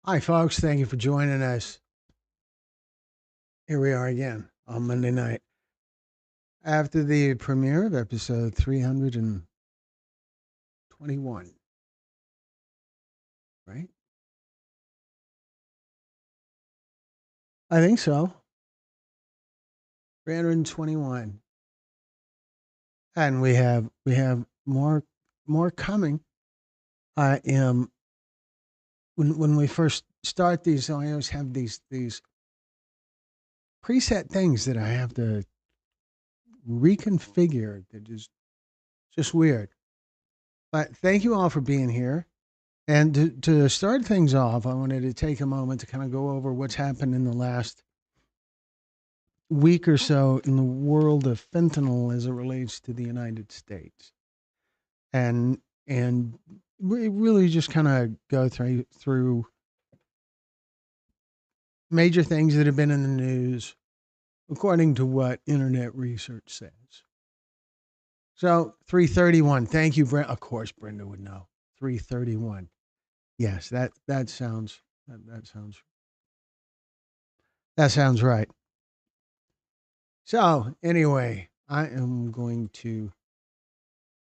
Hi, folks. Thank you for joining us. Here we are again on Monday night after the premiere of episode 321, right? I think so. 321. And we have more coming. I am when we first start these, I always have these preset things that I have to reconfigure that is just weird. But thank you all for being here. And to start things off, I wanted to take a moment to kind of go over what's happened in the last week or so in the world of fentanyl as it relates to the United States, and and really just kind of go through major things that have been in the news according to what internet research says. So 331. Thank you, Brent. Of course, Brenda would know. 331. Yes, that sounds right. So, anyway, I am going to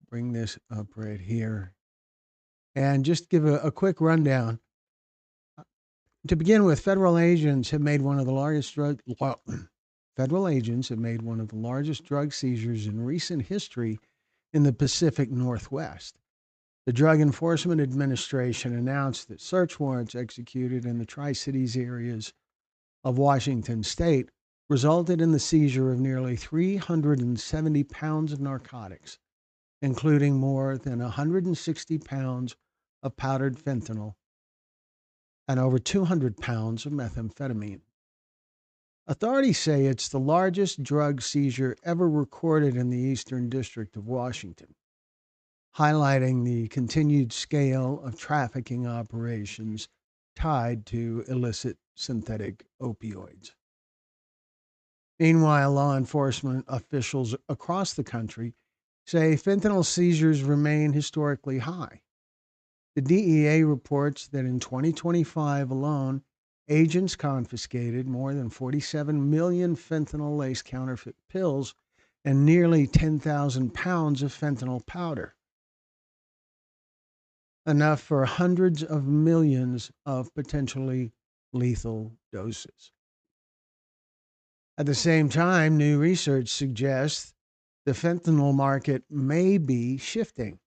bring this up right here and just give a quick rundown. To begin with, federal agents have made one of the largest drug well, federal agents have made one of the largest drug seizures in recent history in the Pacific Northwest. The Drug Enforcement Administration announced that search warrants executed in the Tri-Cities areas of Washington state resulted in the seizure of nearly 370 pounds of narcotics, including more than 160 pounds of powdered fentanyl and over 200 pounds of methamphetamine. Authorities say it's the largest drug seizure ever recorded in the Eastern District of Washington, highlighting the continued scale of trafficking operations tied to illicit synthetic opioids. Meanwhile, law enforcement officials across the country say fentanyl seizures remain historically high. The DEA reports that in 2025 alone, agents confiscated more than 47 million fentanyl laced counterfeit pills and nearly 10,000 pounds of fentanyl powder, enough for hundreds of millions of potentially lethal doses. At the same time, new research suggests the fentanyl market may be shifting.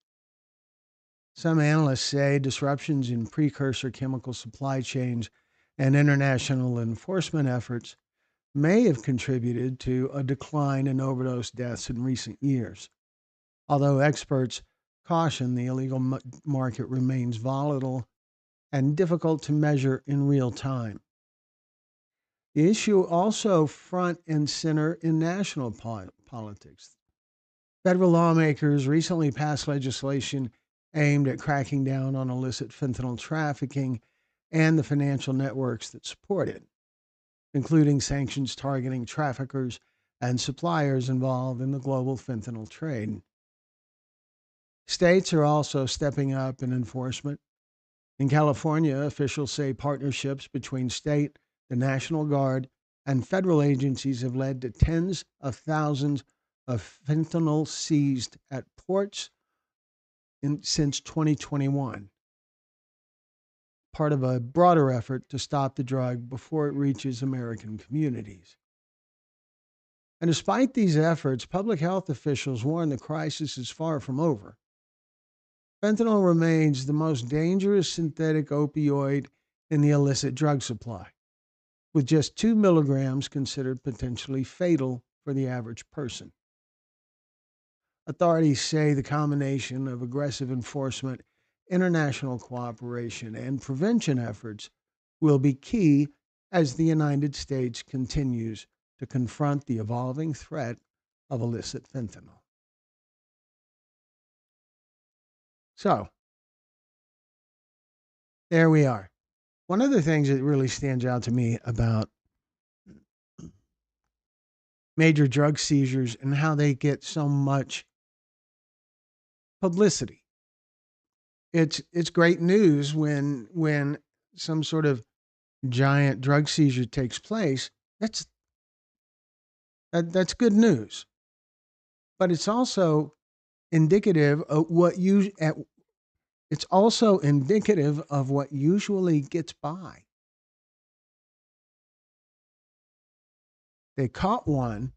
Some analysts say disruptions in precursor chemical supply chains and international enforcement efforts may have contributed to a decline in overdose deaths in recent years. Although experts caution the illegal market remains volatile and difficult to measure in real time. The issue also front and center in national politics. Federal lawmakers recently passed legislation aimed at cracking down on illicit fentanyl trafficking and the financial networks that support it, including sanctions targeting traffickers and suppliers involved in the global fentanyl trade. States are also stepping up in enforcement. In California, officials say partnerships between state, the National Guard, and federal agencies have led to tens of thousands of fentanyl seized at ports since 2021, part of a broader effort to stop the drug before it reaches American communities. And despite these efforts, public health officials warn the crisis is far from over. Fentanyl remains the most dangerous synthetic opioid in the illicit drug supply, with just 2 milligrams considered potentially fatal for the average person. Authorities say the combination of aggressive enforcement, international cooperation, and prevention efforts will be key as the United States continues to confront the evolving threat of illicit fentanyl. So, there we are. One of the things that really stands out to me about major drug seizures and how they get so much publicity. It's great news when some sort of giant drug seizure takes place, that's that's good news. But it's also indicative of what you at it's also indicative of what usually gets by. They caught one,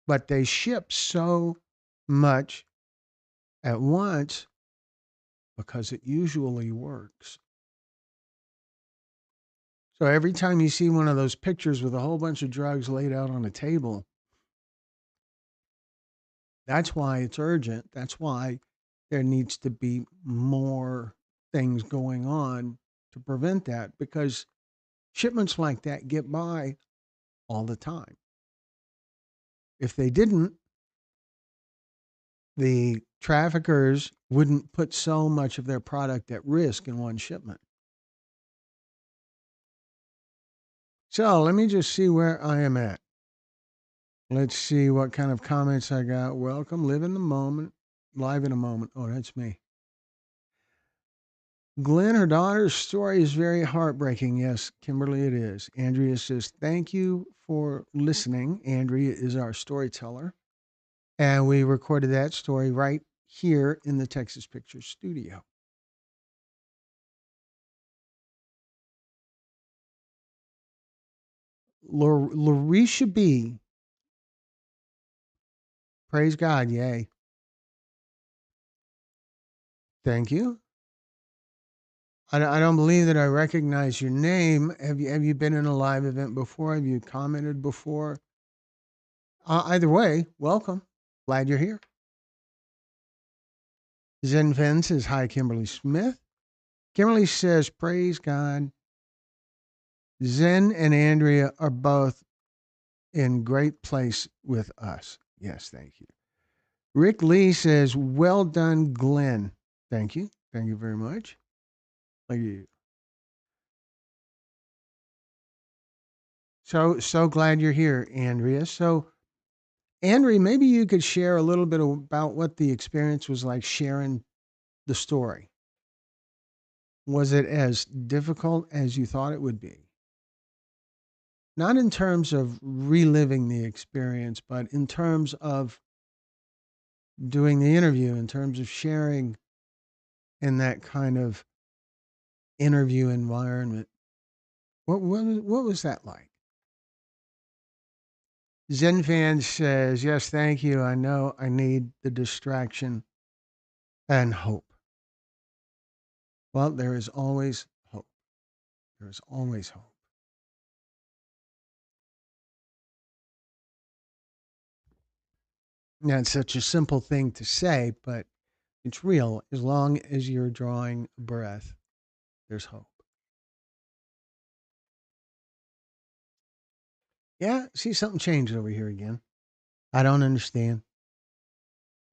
but they ship so much at once because it usually works. So every time you see one of those pictures with a whole bunch of drugs laid out on a table, that's why it's urgent. That's why there needs to be more things going on to prevent that, because shipments like that get by all the time. If they didn't, the traffickers wouldn't put so much of their product at risk in one shipment. So let me just see where I am at. Let's see what kind of comments I got. Welcome, live in the moment, live in a moment. Oh, that's me. Glenn, her daughter's story is very heartbreaking. Yes, Kimberly, it is. Andrea says, thank you for listening. Andrea is our storyteller. And we recorded that story right here in the Texas Pictures studio. Larisha B, praise God, yay. Thank you. I don't believe that I recognize your name. Have you been in a live event before? Have you commented before? Either way, welcome. Glad you're here. Zen Fen says, hi, Kimberly Smith. Kimberly says, praise God. Zen and Andrea are both in great place with us. Yes, thank you. Rick Lee says, well done, Glenn. Thank you. Thank you very much. Thank you. So glad you're here, Andrea. So, Andrea, maybe you could share a little bit about what the experience was like sharing the story. Was it as difficult as you thought it would be? Not in terms of reliving the experience, but in terms of doing the interview, in terms of sharing in that kind of interview environment. What was that like? Zen fan says, yes, thank you. I know I need the distraction and hope. Well, there is always hope. There is always hope. Now, it's such a simple thing to say, but it's real. As long as you're drawing a breath, there's hope. Yeah, see, something changed over here again. I don't understand,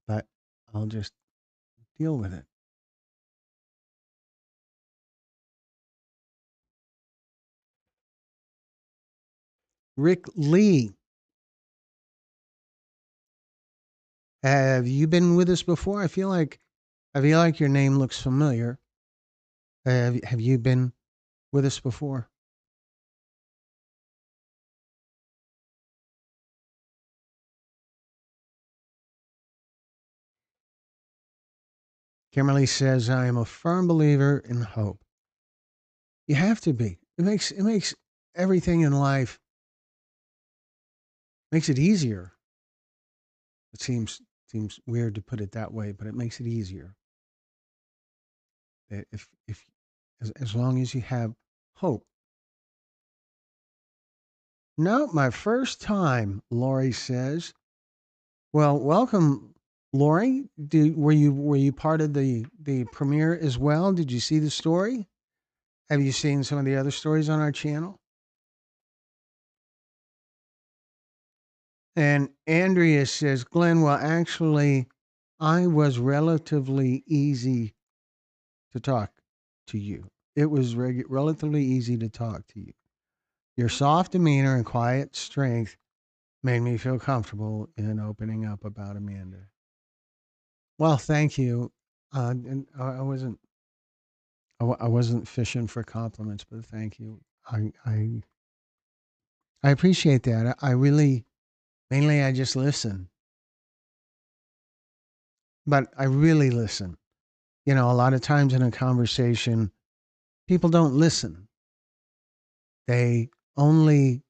but I'll just deal with it. Rick Lee, have you been with us before? I feel like your name looks familiar. Have you been with us before? Kimberly says, I am a firm believer in hope. You have to be. It makes everything in life makes it easier. It seems weird to put it that way, but it makes it easier. That if as long as you have hope. No, my first time, Lori says. Well, welcome, Lori. Were you part of the premiere as well? Did you see the story? Have you seen some of the other stories on our channel? And Andrea says, Glenn, well, actually, I was relatively easy to talk to you. It was relatively easy to talk to you. Your soft demeanor and quiet strength made me feel comfortable in opening up about Amanda. Well, thank you. And I wasn't. I wasn't fishing for compliments, but thank you. I appreciate that. I really, mainly, I just listen, but I really listen. You know, a lot of times in a conversation, people don't listen. They only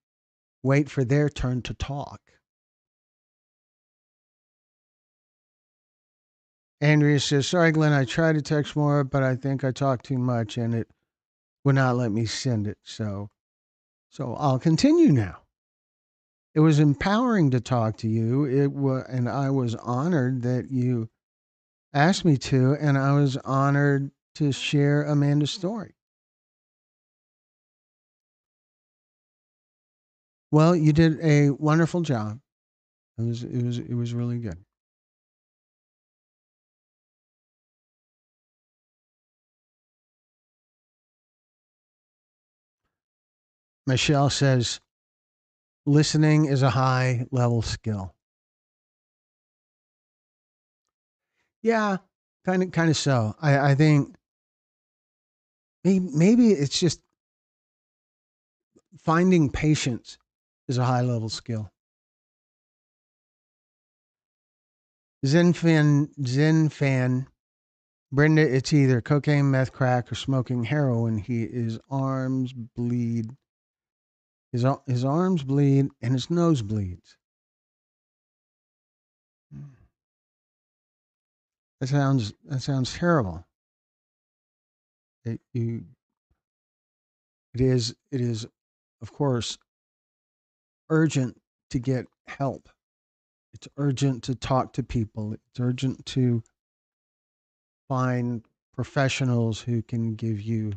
wait for their turn to talk. Andrea says, "Sorry, Glenn, I tried to text more, but I think I talked too much and it would not let me send it. So I'll continue now. It was empowering to talk to you. And I was honored that you asked me to, and I was honored to share Amanda's story. Well, you did a wonderful job. It was really good." Michelle says, "Listening is a high level skill." Yeah, kind of so. I think maybe it's just finding patience is a high level skill. Zen fan, Brenda, it's either cocaine, meth, crack, or smoking heroin. His arms bleed. His arms bleed and his nose bleeds. That sounds terrible. It, you, it is of course urgent to get help. It's urgent to talk to people. It's urgent to find professionals who can give you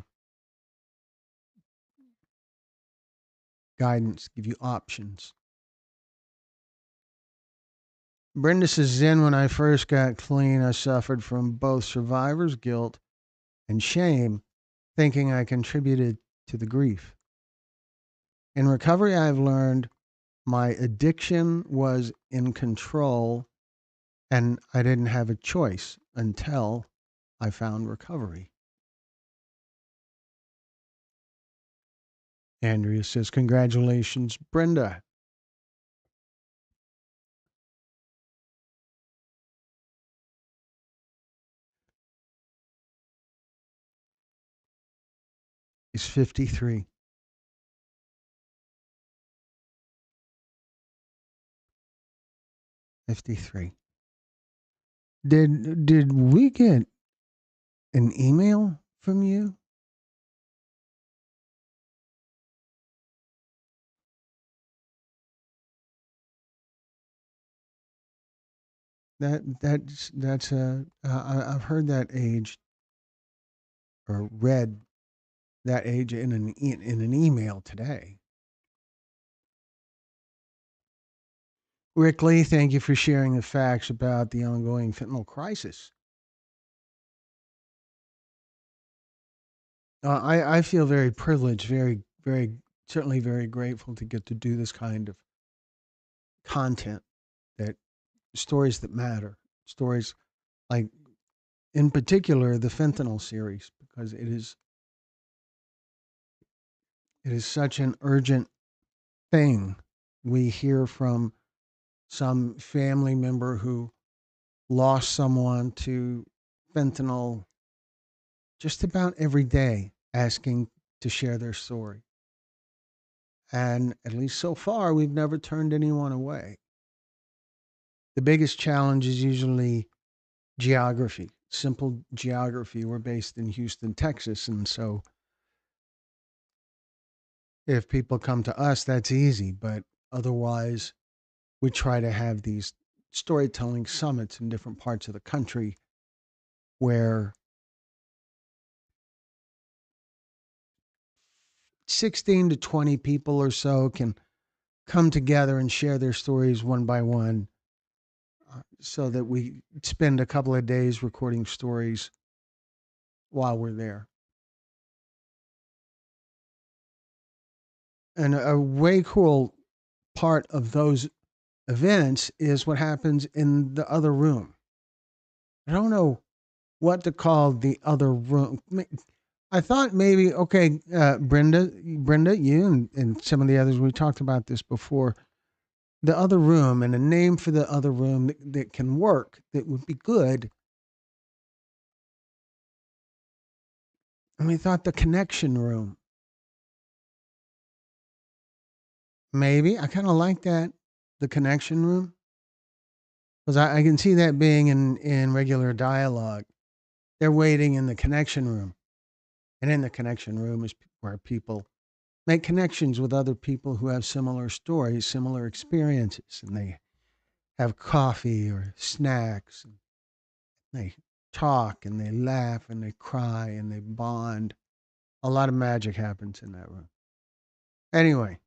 guidance, give you options. Brenda says, "Then when I first got clean, I suffered from both survivor's guilt and shame, thinking I contributed to the grief. In recovery, I've learned my addiction was in control and I didn't have a choice until I found recovery." Andrea says, "Congratulations, Brenda." He's 53. 53. Did we get an email from you? That's I've heard that age or read that age in an email today. Rick Lee, thank you for sharing the facts about the ongoing fentanyl crisis. I feel very privileged, very certainly very grateful to get to do this kind of content, that stories that matter, stories like in particular the Fentanyl series, because it is such an urgent thing. We hear from some family member who lost someone to fentanyl just about every day, asking to share their story. And at least so far, we've never turned anyone away. The biggest challenge is usually geography, simple geography. We're based in Houston, Texas. And so if people come to us, that's easy. But otherwise, we try to have these storytelling summits in different parts of the country where 16 to 20 people or so can come together and share their stories one by one, so that we spend a couple of days recording stories while we're there. And a way cool part of those events is what happens in the other room. I don't know what to call the other room. I thought maybe, okay, Brenda, you and some of the others, we talked about this before. The other room and a name for the other room that can work, that would be good. And we thought the connection room. Maybe. I kind of like that. The connection room. Because I can see that being in regular dialogue. They're waiting in the connection room. And in the connection room is where people make connections with other people who have similar stories, similar experiences. And they have coffee or snacks. And they talk and they laugh and they cry and they bond. A lot of magic happens in that room. Anyway,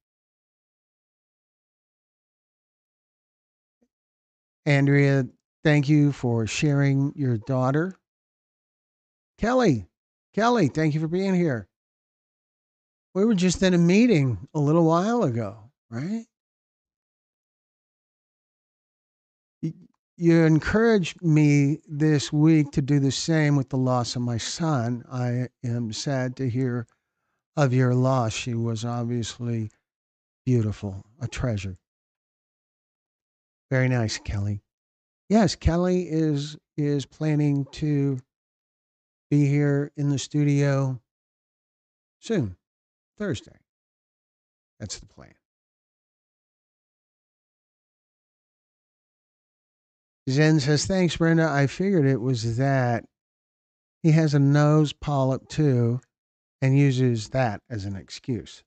Andrea, thank you for sharing your daughter. Kelly, Kelly, thank you for being here. We were just in a meeting a little while ago, right? Y- You encouraged me this week to do the same with the loss of my son. I am sad to hear of your loss. She was obviously beautiful, a treasure. Very nice, Kelly. Yes, Kelly is planning to be here in the studio soon, Thursday. That's the plan. Zen says, thanks, Brenda. I figured it was that. He has a nose polyp too and uses that as an excuse.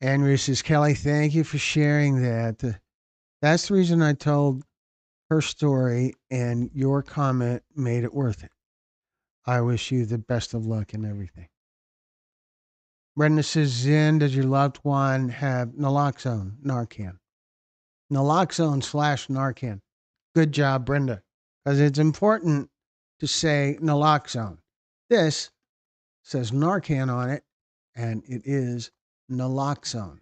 Andrew says, Kelly, thank you for sharing that. That's the reason I told her story, and your comment made it worth it. I wish you the best of luck in everything. Brenda says, Zen, does your loved one have naloxone, Narcan? Naloxone slash Narcan. Good job, Brenda. Because it's important to say naloxone. This says Narcan on it, and it is naloxone.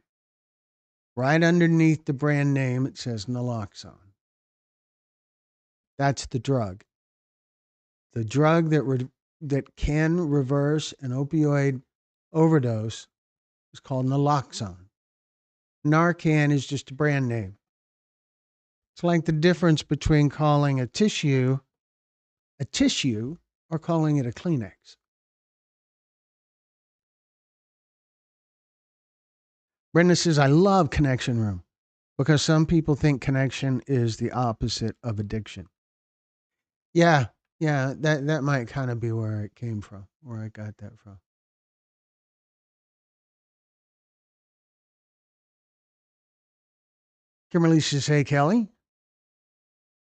Right underneath the brand name, it says naloxone. That's the drug. The drug that can reverse an opioid overdose is called naloxone. Narcan is just a brand name. It's like the difference between calling a tissue or calling it a Kleenex. Brenda says, I love Connection Room because some people think connection is the opposite of addiction. Yeah, yeah, that might kind of be where it came from, where I got that from. Kimberly says, hey, Kelly.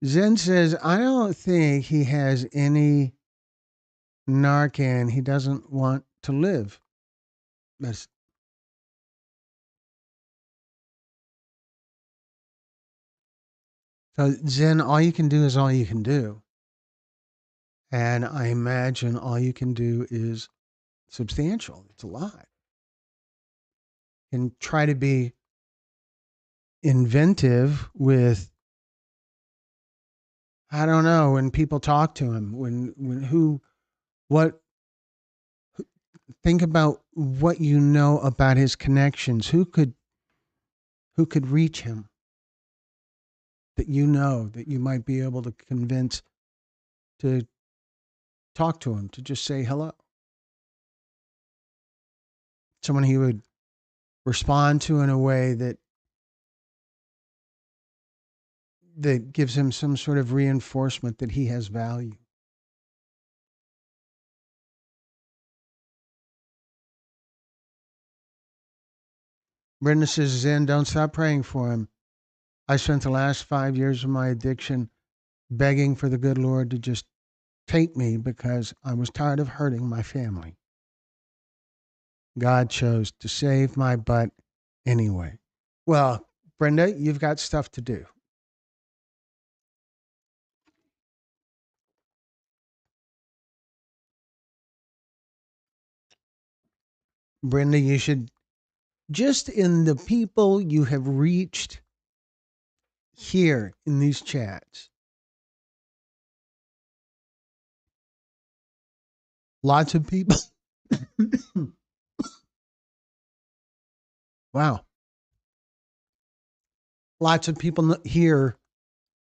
Zen says, I don't think he has any Narcan. He doesn't want to live. That's, so, Zen, all you can do is all you can do. And I imagine all you can do is substantial. It's a lot. And try to be inventive with, I don't know, when people talk to him, when who, what, think about what you know about his connections. Who could reach him that you know that you might be able to convince to talk to him, to just say hello. Someone he would respond to in a way that gives him some sort of reinforcement that he has value. Brenda says, Zen, don't stop praying for him. I spent the last 5 years of my addiction begging for the good Lord to just take me because I was tired of hurting my family. God chose to save my butt anyway. Well, Brenda, you've got stuff to do. Brenda, you should just in the people you have reached here in these chats, lots of people. Wow. Lots of people here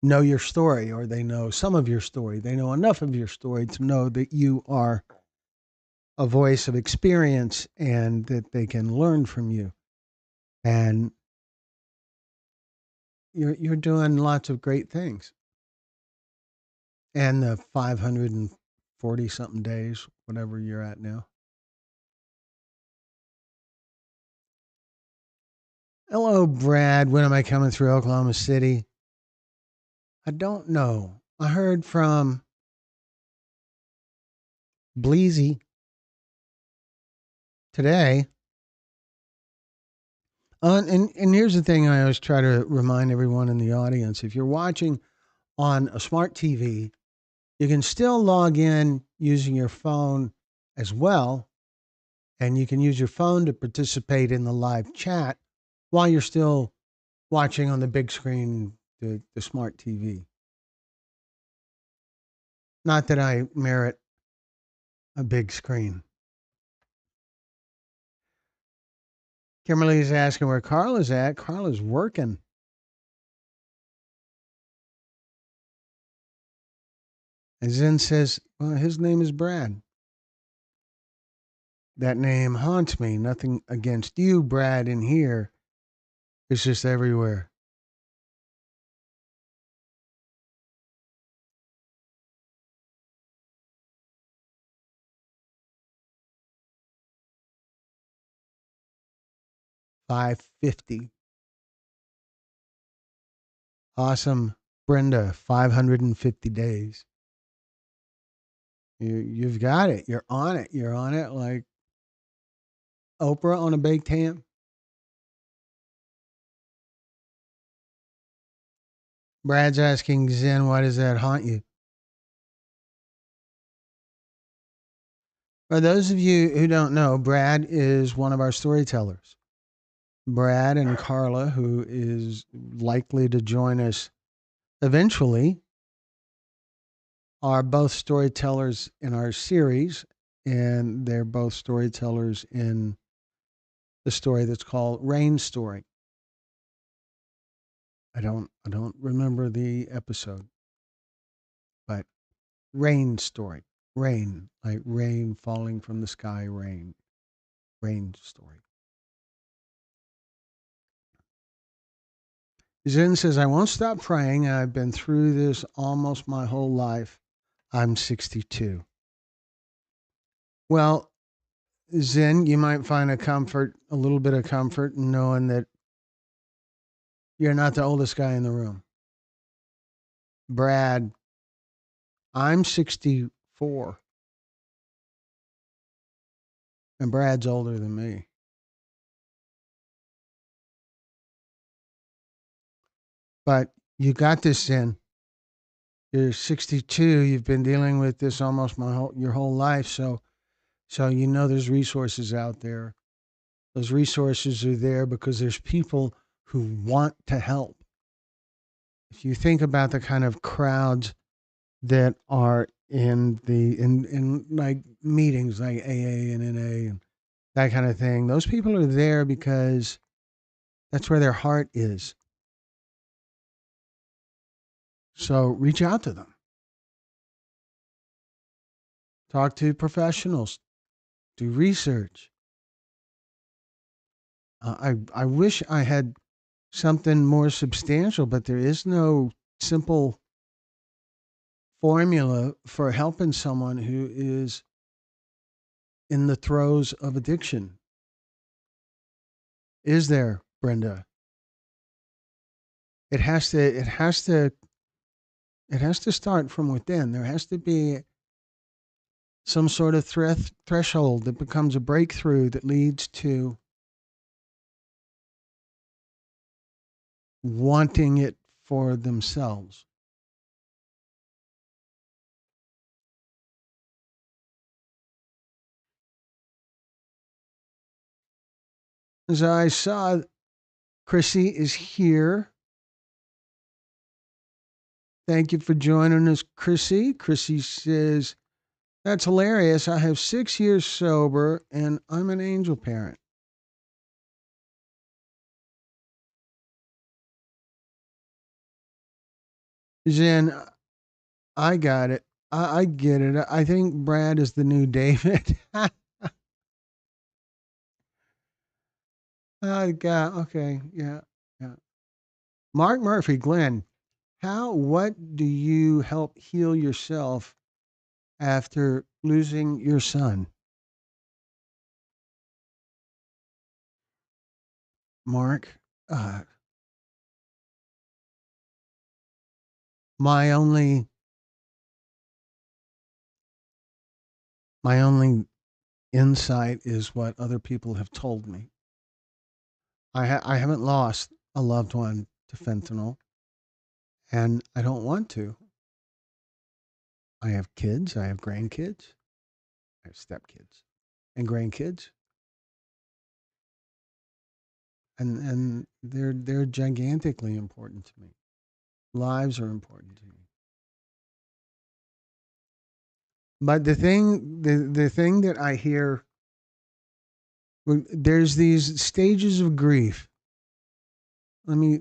know your story, or they know some of your story. They know enough of your story to know that you are a voice of experience and that they can learn from you. And you're doing lots of great things. And the 540 something days, whatever you're at now. Hello, Brad. When am I coming through Oklahoma City? I don't know. I heard from Bleezy today. And here's the thing I always try to remind everyone in the audience. If you're watching on a smart TV, you can still log in using your phone as well. And you can use your phone to participate in the live chat while you're still watching on the big screen, the smart TV. Not that I merit a big screen. Kimberly's asking where Carla's at. Carla's working. And Zen says, well, his name is Brad. That name haunts me. Nothing against you, Brad, in here. It's just everywhere. $550. Awesome. Brenda, 550 days. You've got it. You're on it. You're on it like Oprah on a baked ham. Brad's asking Zen, why does that haunt you? For those of you who don't know, Brad is one of our storytellers. Brad and Carla, who is likely to join us eventually, are both storytellers in our series, and they're both storytellers in the story that's called Rain Story. I don't remember the episode, but Rain Story. Rain, like rain falling from the sky, rain. Rain Story. Zen says, I won't stop praying. I've been through this almost my whole life. I'm 62. Well, Zen, you might find a little bit of comfort in knowing that you're not the oldest guy in the room. Brad, I'm 64, and Brad's older than me. But you got this, Zen. You're 62. You've been dealing with this almost your whole life, so you know there's resources out there. Those resources are there because there's people who want to help. If you think about the kind of crowds that are in like meetings like AA and NA and that kind of thing, those people are there because that's where their heart is. So reach out to them. Talk to professionals. Do research. I wish I had something more substantial, but there is no simple formula for helping someone who is in the throes of addiction. Is there, Brenda? It has to it has to it has to start from within. There has to be some sort of threshold that becomes a breakthrough that leads to wanting it for themselves. As I saw, Chrissy is here. Thank you for joining us, Chrissy. Chrissy says, "That's hilarious. I have 6 years sober and I'm an angel parent." Jen, I got it. I get it. I think Brad is the new David. I got, okay. Yeah. Yeah. Mark Murphy, Glenn, what do you help heal yourself after losing your son? Mark, uh, my only, my only insight is what other people have told me. I haven't lost a loved one to fentanyl, and I don't want to. I have kids, I have grandkids, I have stepkids, and grandkids, and they're gigantically important to me. Lives are important to me. But the thing that I hear, there's these stages of grief. Let me.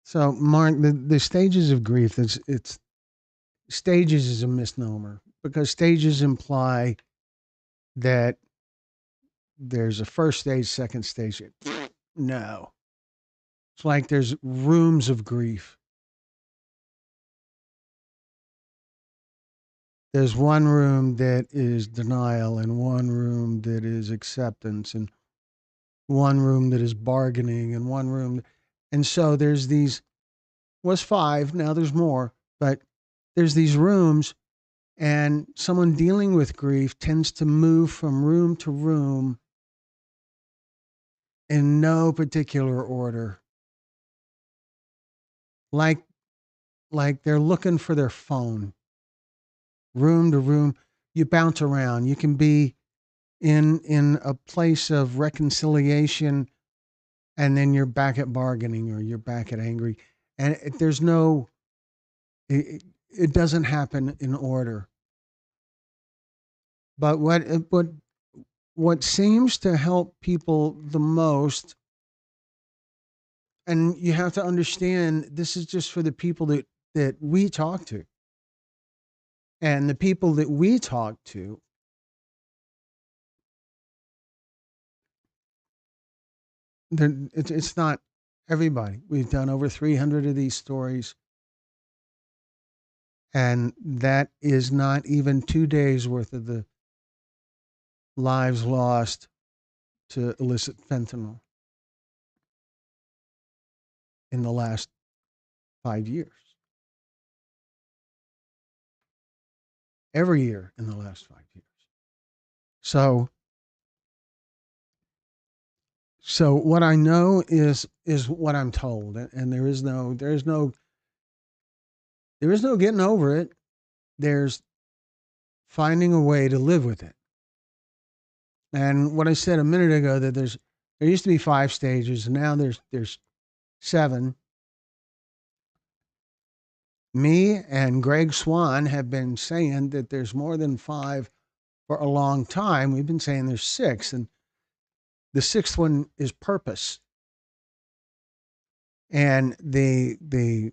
So, Mark, the stages of grief. It's stages is a misnomer because stages imply that there's a first stage, second stage. No, it's like there's rooms of grief. There's one room that is denial, and one room that is acceptance, and one room that is bargaining, and one room. And so there's these, was five, now there's more, but there's these rooms, and someone dealing with grief tends to move from room to room in no particular order. Like like they're looking for their phone, room to room. You bounce around. You can be in a place of reconciliation, and then you're back at bargaining, or you're back at angry, and there's no. It doesn't happen in order. But what seems to help people the most, and you have to understand, this is just for the people that we talk to, and the people that we talk to, it's not everybody. We've done over 300 of these stories, and that is not even 2 days worth of the lives lost to illicit fentanyl in the last 5 years. Every year in the last 5 years. So so what I know is what I'm told, and there is no getting over it. There's finding a way to live with it. And what I said a minute ago, that there used to be 5 stages, and now there's seven. Me and Greg Swan have been saying that there's more than five for a long time. We've been saying there's six, and the sixth one is purpose. And the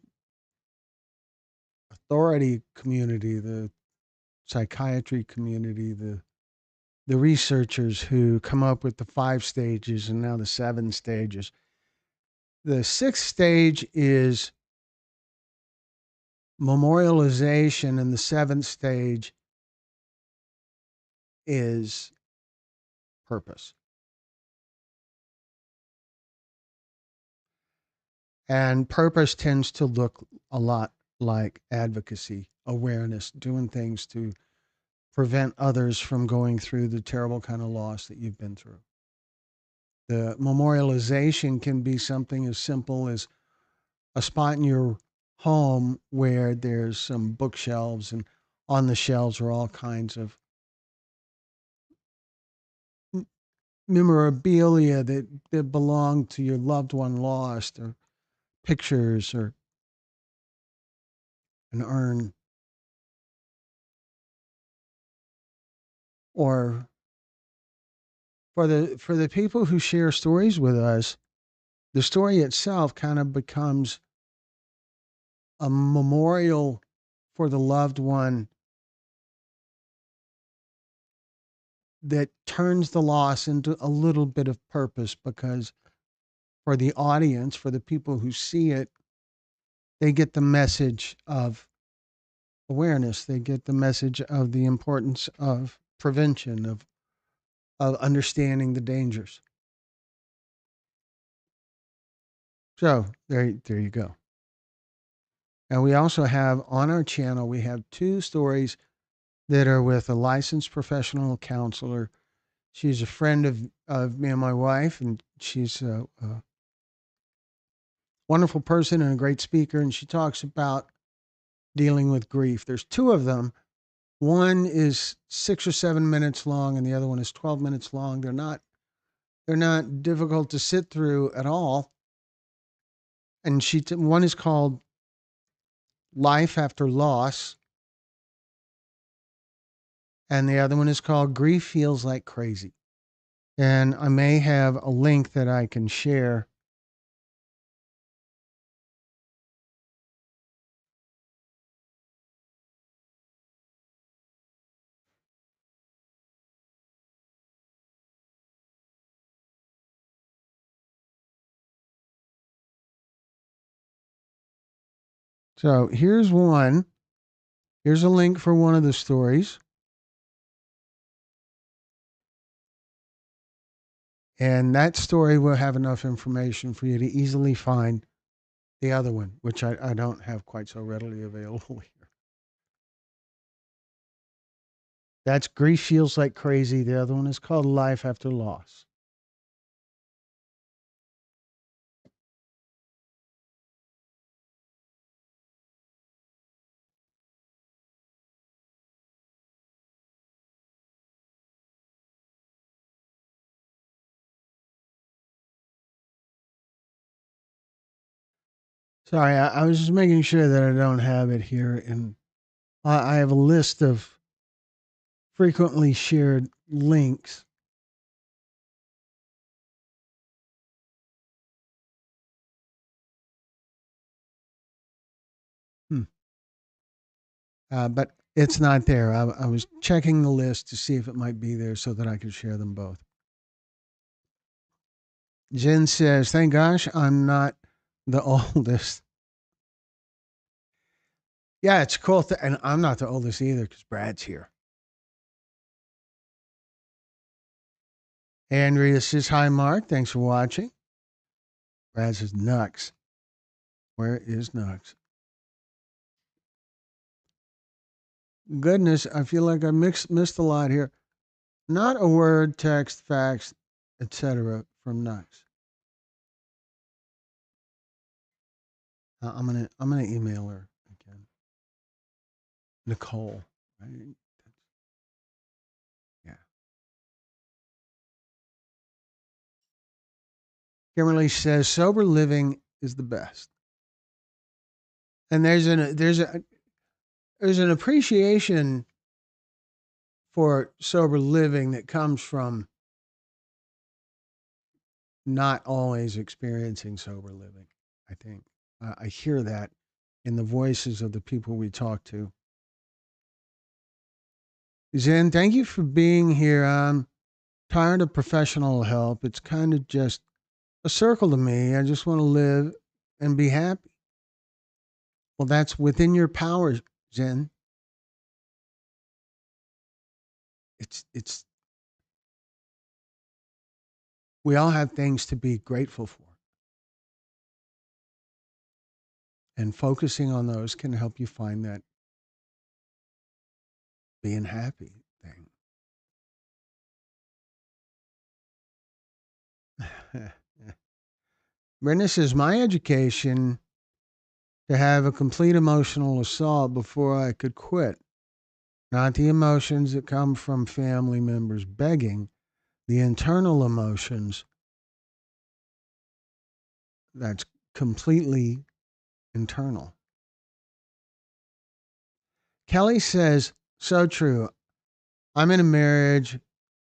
authority community, the psychiatry community, the researchers who come up with the 5 stages and now the 7 stages. The sixth stage is memorialization, and the seventh stage is purpose. And purpose tends to look a lot like advocacy, awareness, doing things to prevent others from going through the terrible kind of loss that you've been through. The memorialization can be something as simple as a spot in your home where there's some bookshelves, and on the shelves are all kinds of memorabilia that belong to your loved one lost, or pictures, or an urn, or for the people who share stories with us, the story itself kind of becomes a memorial for the loved one that turns the loss into a little bit of purpose, because for the audience, for the people who see it, they get the message of awareness. They get the message of the importance of prevention, of understanding the dangers. So there you go. And we also have on our channel, we have two stories that are with a licensed professional counselor. She's a friend of me and my wife, and she's a wonderful person and a great speaker. And she talks about dealing with grief. There's two of them. One is 6 or 7 minutes long, and the other one is 12 minutes long. They're not difficult to sit through at all. And one is called Life After Loss, and the other one is called Grief Feels Like Crazy. And I may have a link that I can share. So here's one. Here's a link for one of the stories. And that story will have enough information for you to easily find the other one, which I don't have quite so readily available here. That's Grief Feels Like Crazy. The other one is called Life After Loss. Sorry, I was just making sure that I don't have it here. And I have a list of frequently shared links. Hmm. But it's not there. I was checking the list to see if it might be there so that I could share them both. Jen says, "Thank gosh I'm not the oldest." Yeah, it's cool. And I'm not the oldest either because Brad's here. Andrea says, "Hi, Mark. Thanks for watching." Brad says, "Nux. Where is Nux?" Goodness, I feel like I missed a lot here. Not a word, text, fax, etc. from Nux. I'm gonna email her again. Nicole, right? Yeah. Kimberly says sober living is the best, and there's an appreciation for sober living that comes from not always experiencing sober living. I think I hear that in the voices of the people we talk to. Zen, thank you for being here. I'm tired of professional help. It's kind of just a circle to me. I just want to live and be happy. Well, that's within your power, Zen. It's we all have things to be grateful for, and focusing on those can help you find that being happy thing. Brenda says, my education to have a complete emotional assault before I could quit, not the emotions that come from family members begging, the internal emotions, that's completely internal. Kelly says, so true. I'm in a marriage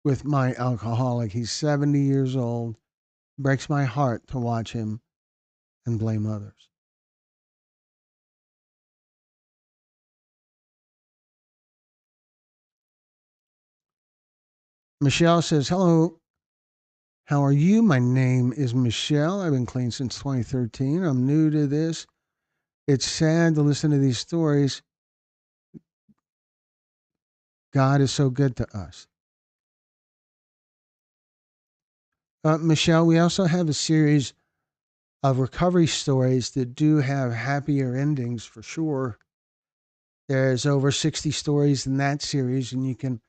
with my alcoholic. He's 70 years old. Breaks my heart to watch him and blame others. Michelle says, hello, how are you? My name is Michelle. I've been clean since 2013. I'm new to this. It's sad to listen to these stories. God is so good to us. Michelle, we also have a series of recovery stories that do have happier endings for sure. There's over 60 stories in that series, and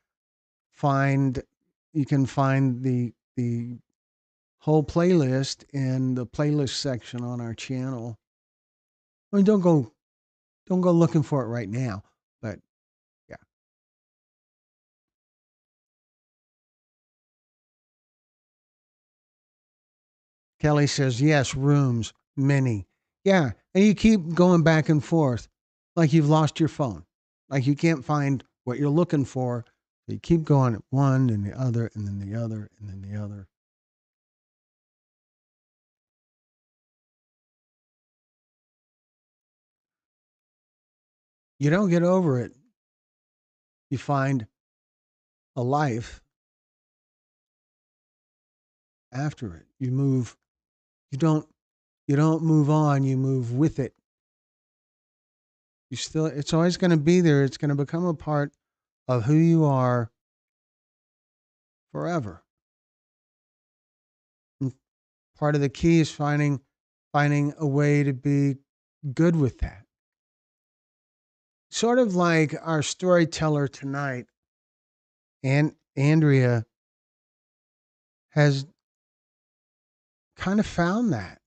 find you can find the whole playlist in the playlist section on our channel. I mean, don't go looking for it right now, but yeah. Kelly says yes, rooms, many, yeah, and you keep going back and forth, like you've lost your phone, like you can't find what you're looking for. You keep going at one and the other, and then the other, and then the other. You don't get over it. You find a life after it. You move. You don't. You don't move on. You move with it. You still. It's always going to be there. It's going to become a part of who you are forever. And part of the key is finding a way to be good with that. Sort of like our storyteller tonight, and Andrea has kind of found that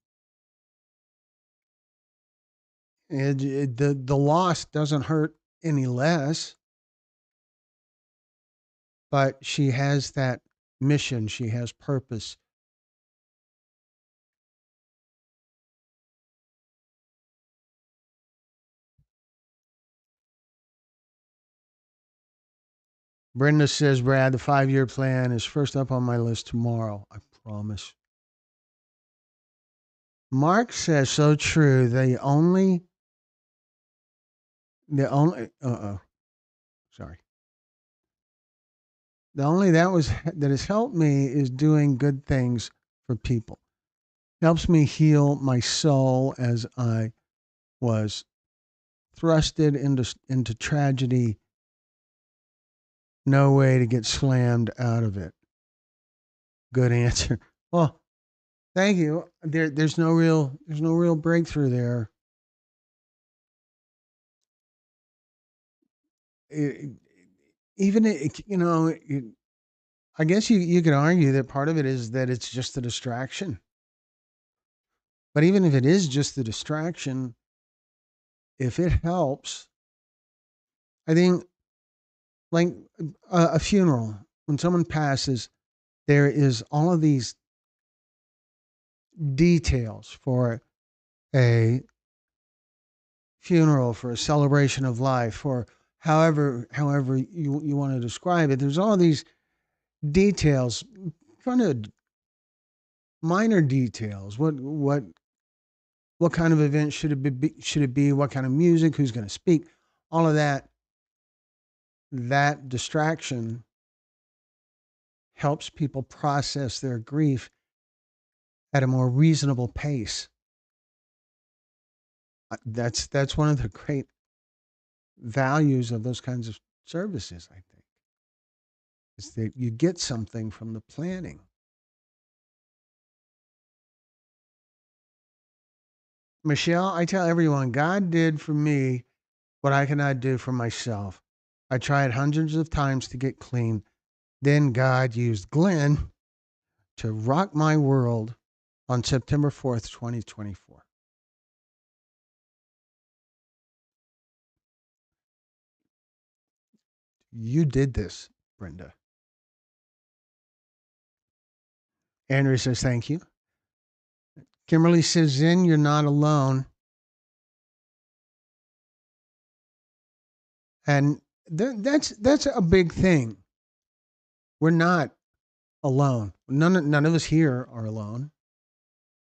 the loss doesn't hurt any less, but she has that mission. She has purpose. Brenda says, Brad, the 5-year plan is first up on my list tomorrow. I promise. Mark says, so true. Sorry. The only that has helped me is doing good things for people. Helps me heal my soul as I was thrusted into tragedy. No way to get slammed out of it. Good answer. Well, thank you. There's no real breakthrough there. It, even I guess you could argue that part of it is that it's just a distraction. But even if it is just a distraction, if it helps, I think like a funeral, when someone passes, there is all of these details for a funeral, for a celebration of life, or however you want to describe it. There's all these details, kind of minor details. What kind of event should it be? Should it be? What kind of music? Who's going to speak? All of that. That distraction helps people process their grief at a more reasonable pace. That's one of the great values of those kinds of services. I think is that you get something from the planning. Michelle, I tell everyone, God did for me what I cannot do for myself. I tried hundreds of times to get clean. Then God used Glenn to rock my world on September 4th, 2024. You did this, Brenda. Andrew says, thank you. Kimberly says, Zen, you're not alone. And that's a big thing. We're not alone. None of us here are alone.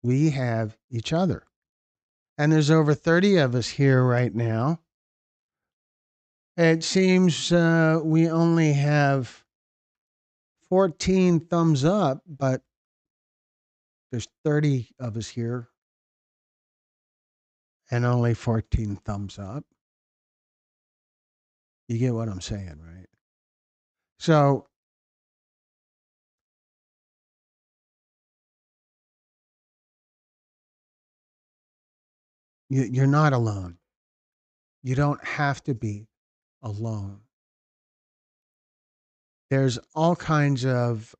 We have each other. And there's over 30 of us here right now. It seems we only have 14 thumbs up, but there's 30 of us here and only 14 thumbs up. You get what I'm saying, right? So you're not alone. You don't have to be alone. There's all kinds of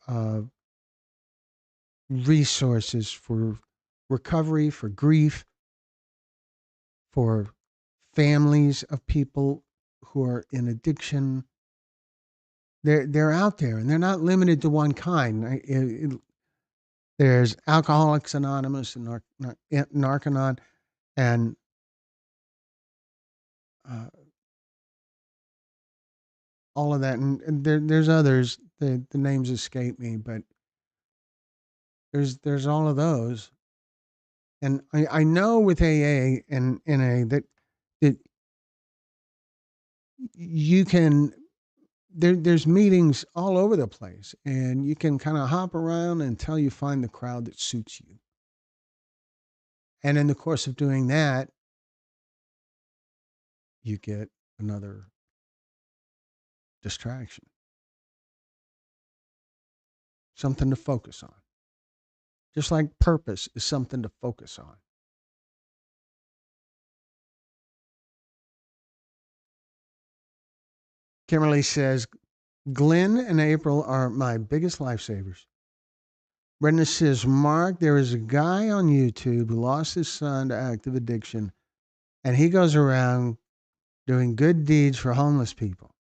resources for recovery, for grief, for families of people who are in addiction. They're out there, and they're not limited to one kind. There's Alcoholics Anonymous and Narcanon, and uh, all of that, and there's others. The names escape me, but there's all of those, and I know with AA and NA that you can there's meetings all over the place, and you can kind of hop around until you find the crowd that suits you. And in the course of doing that, you get another distraction, something to focus on. Just like purpose is something to focus on. Kimberly says, Glenn and April are my biggest lifesavers. Brenda says, Mark, there is a guy on YouTube who lost his son to active addiction, and he goes around doing good deeds for homeless people.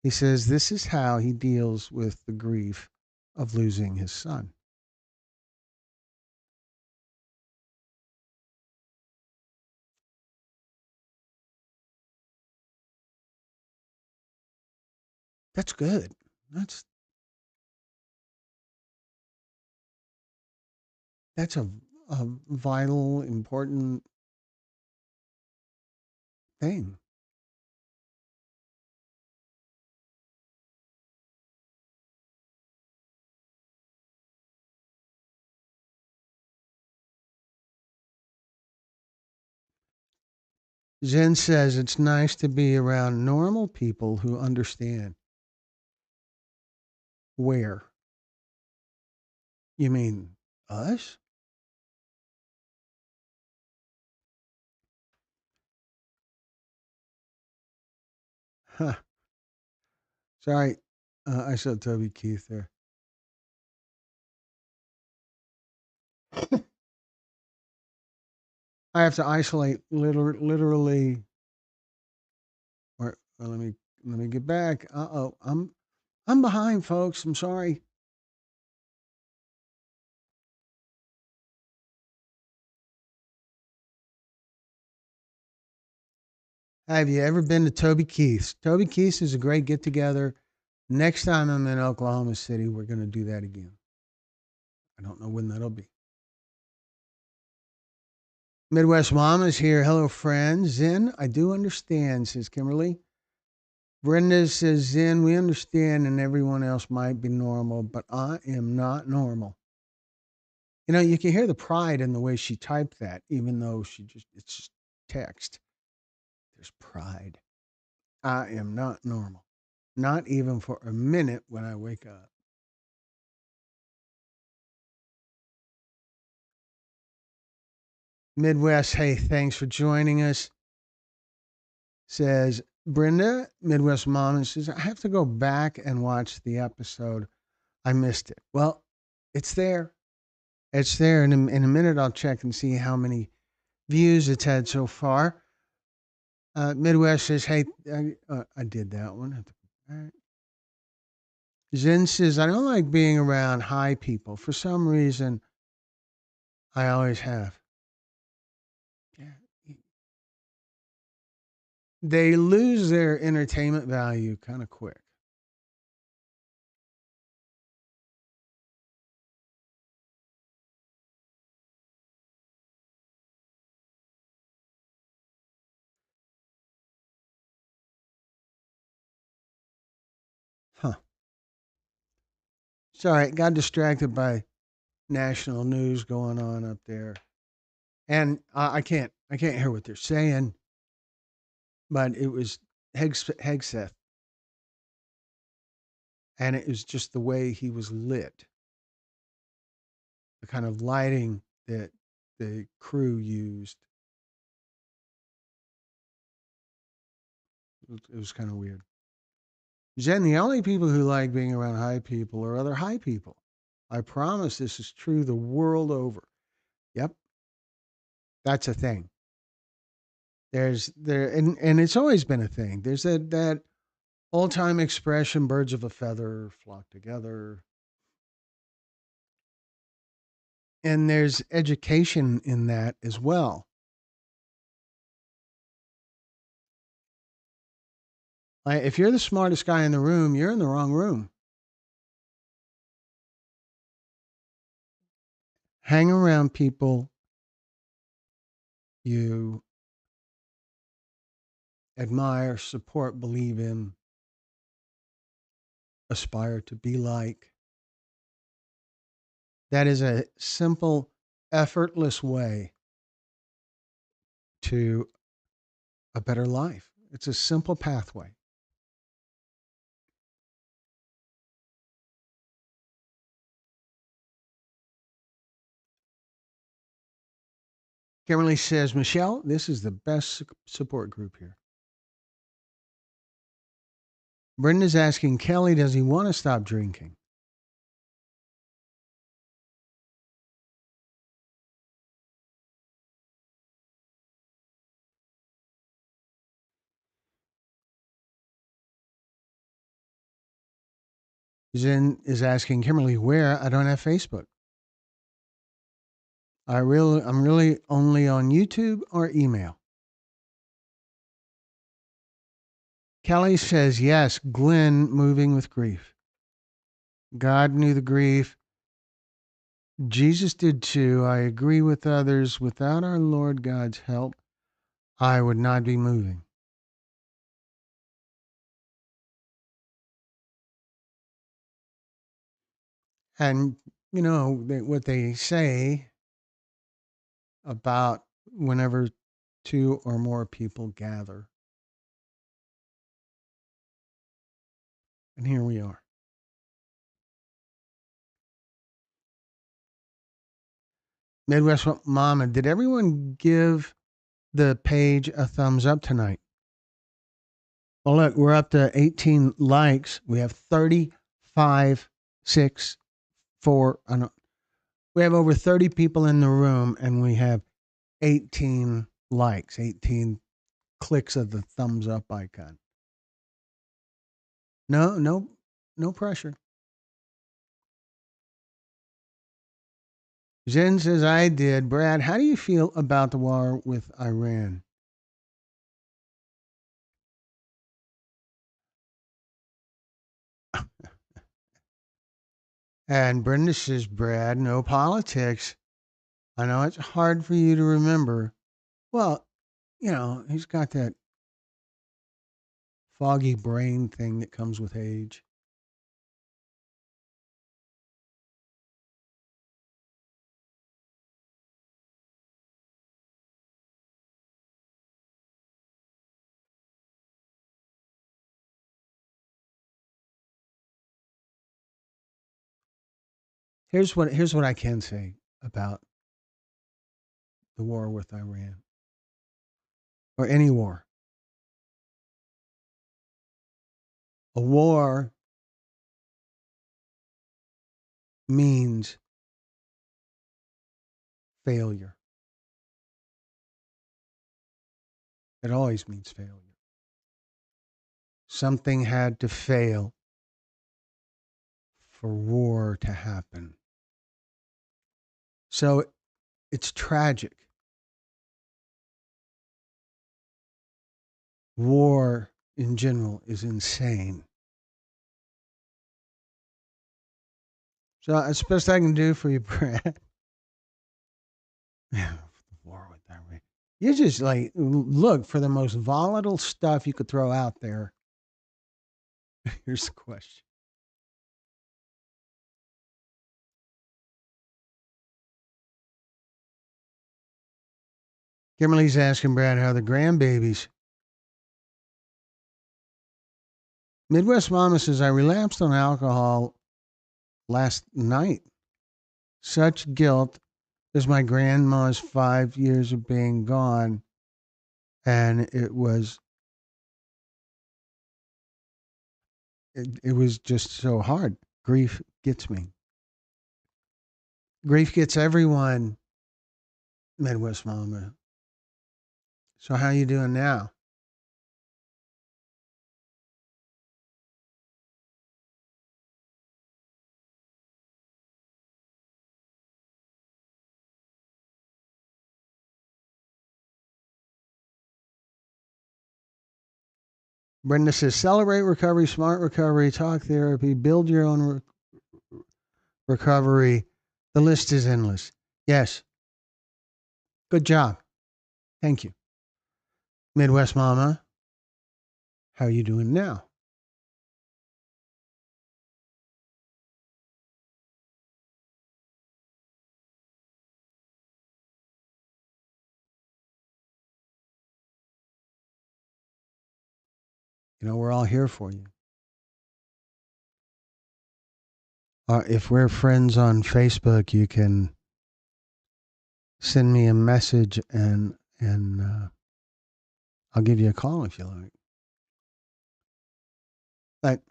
He says this is how he deals with the grief of losing his son. That's good. That's that's a vital, important thing. Zen says it's nice to be around normal people who understand. Where? You mean us? Huh. Sorry, I saw Toby Keith there. I have to isolate literally. Or let me get back. I'm behind, folks. I'm sorry. Have you ever been to Toby Keith's? Toby Keith's is a great get together. Next time I'm in Oklahoma City, we're going to do that again. I don't know when that'll be. Midwest Mom is here. Hello, friends. Zen, I do understand, says Kimberly. Brenda says, Zen, we understand, and everyone else might be normal, but I am not normal. You know, you can hear the pride in the way she typed that, even though it's just text. There's pride. I am not normal. Not even for a minute when I wake up. Midwest, hey, thanks for joining us. Says Brenda, Midwest Mom, and says, I have to go back and watch the episode. I missed it. Well, it's there. It's there. In a minute, I'll check and see how many views it's had so far. Midwest says, hey, I did that one. All right. Zen says, I don't like being around high people. For some reason, I always have. Yeah. They lose their entertainment value kind of quick. Huh. Sorry, got distracted by national news going on up there, and I can't hear what they're saying. But it was Hegseth, and it was just the way he was lit, the kind of lighting that the crew used. It was kind of weird. Jen, the only people who like being around high people are other high people. I promise this is true the world over. Yep, that's a thing. And it's always been a thing. There's that old time expression, birds of a feather flock together. And there's education in that as well. Like, if you're the smartest guy in the room, you're in the wrong room. Hang around people you admire, support, believe in, aspire to be like. That is a simple, effortless way to a better life. It's a simple pathway. Kimberly says, Michelle, this is the best support group here. Brenda's asking Kelly, does he want to stop drinking? Zen is asking Kimberly, where? I don't have Facebook. I'm really only on YouTube or email. Kelly says, yes, Glenn moving with grief. God knew the grief. Jesus did too. I agree with others. Without our Lord God's help, I would not be moving. And, what they say about whenever two or more people gather. And here we are. Midwest Mama, did everyone give the page a thumbs up tonight? Well, look, we're up to 18 likes. We have 35, 6, 4. I don't, we have over 30 people in the room, and we have 18 likes, 18 clicks of the thumbs up icon. No, no, no pressure. Jen says, I did. Brad, how do you feel about the war with Iran? And Brenda says, Brad, no politics. I know it's hard for you to remember. Well, he's got that foggy brain thing that comes with age. Here's what I can say about the war with Iran or any war. A war means failure. It always means failure. Something had to fail for war to happen. So it's tragic. War in general is insane. So that's the best I can do for you, Brad. Yeah, war with that. You just like look for the most volatile stuff you could throw out there. Here's the question. Kimberly's asking Brad how the grandbabies. Midwest Mama says I relapsed on alcohol last night. Such guilt as my grandma's 5 years of being gone, and it was just so hard. Grief gets me. Grief gets everyone. Midwest Mama. So how you doing now? Brenda says celebrate recovery, smart recovery, talk therapy, build your own recovery. The list is endless. Yes. Good job. Thank you. Midwest Mama, how are you doing now? You know, we're all here for you. If we're friends on Facebook, you can send me a message and I'll give you a call if you like. But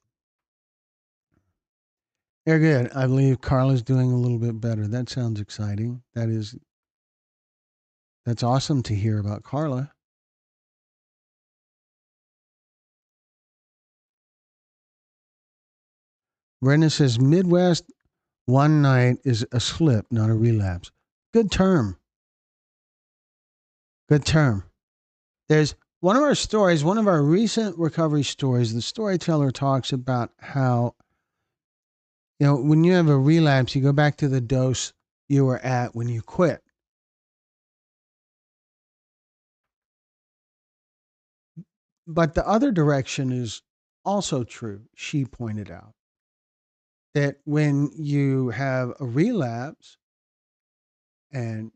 they're good. I believe Carla's doing a little bit better. That sounds exciting. That's awesome to hear about Carla. Brenda says Midwest one night is a slip, not a relapse. Good term. Good term. There's one of our stories, one of our recent recovery stories. The storyteller talks about how, when you have a relapse, you go back to the dose you were at when you quit. But the other direction is also true, she pointed out. That when you have a relapse and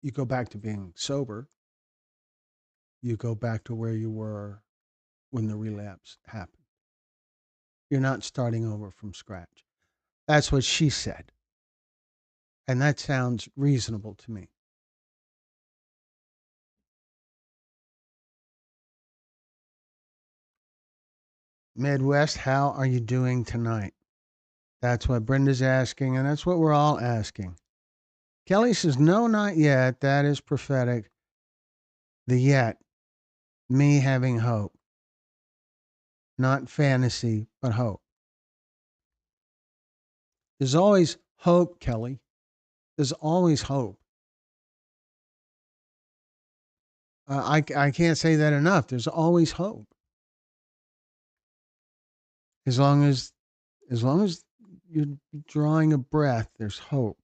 you go back to being sober, you go back to where you were when the relapse happened. You're not starting over from scratch. That's what she said. And that sounds reasonable to me. Midwest, how are you doing tonight? That's what Brenda's asking, and that's what we're all asking. Kelly says, no, not yet. That is prophetic. The yet, me having hope. Not fantasy, but hope. There's always hope, Kelly. There's always hope. I can't say that enough. There's always hope. As long as you're drawing a breath, there's hope.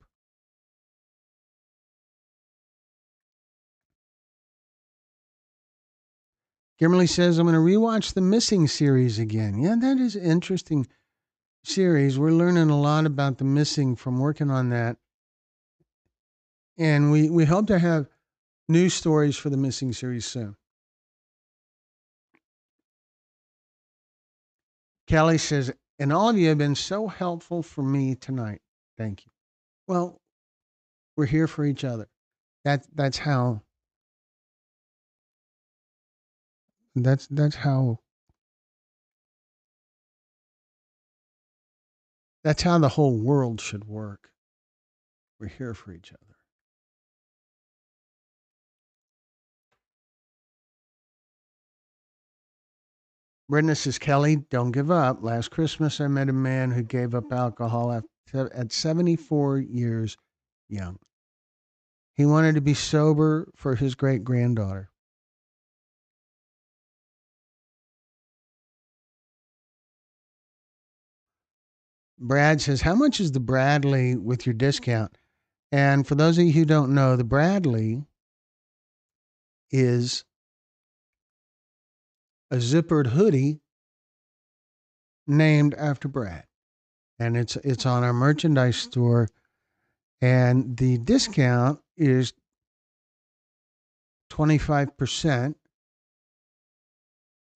Kimberly says, I'm going to rewatch the Missing series again. Yeah, that is an interesting series. We're learning a lot about the missing from working on that. And we hope to have new stories for the Missing series soon. Kelly says, and all of you have been so helpful for me tonight. Thank you. Well, we're here for each other. That's how that's how that's how the whole world should work. We're here for each other. Brenda says, Kelly, don't give up. Last Christmas, I met a man who gave up alcohol at 74 years young. He wanted to be sober for his great granddaughter. Brad says, how much is the Bradley with your discount? And for those of you who don't know, the Bradley is a zippered hoodie named after Brad. And it's on our merchandise store. And the discount is 25%.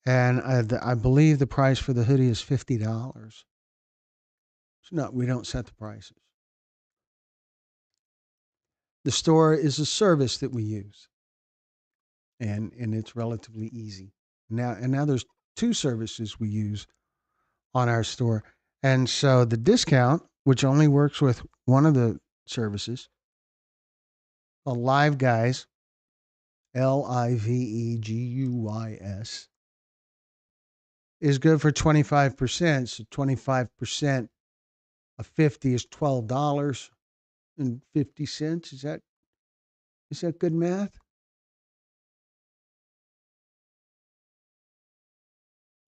And I believe the price for the hoodie is $50. So no, we don't set the prices. The store is a service that we use, and it's relatively easy. Now there's two services we use on our store, and so the discount, which only works with one of the services, a Live Guys, LIVEGUYS, is good for 25%. So 25% of 50 is $12.50. Is that good math?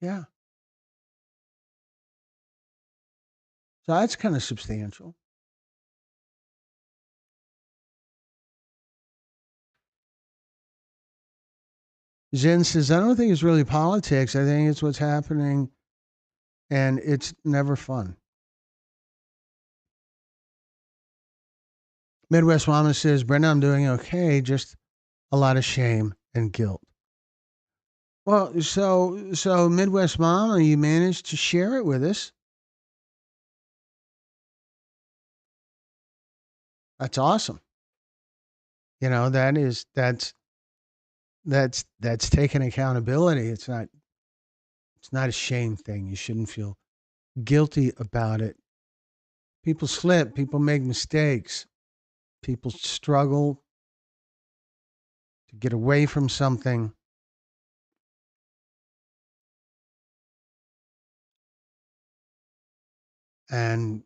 Yeah. So that's kind of substantial. Jen says, I don't think it's really politics. I think it's what's happening, and it's never fun. Midwest Mama says, Brenda, I'm doing okay, just a lot of shame and guilt. Well, so Midwest Mama, you managed to share it with us. That's awesome. You know, that's taking accountability. It's not a shame thing. You shouldn't feel guilty about it. People slip, people make mistakes, people struggle to get away from something. And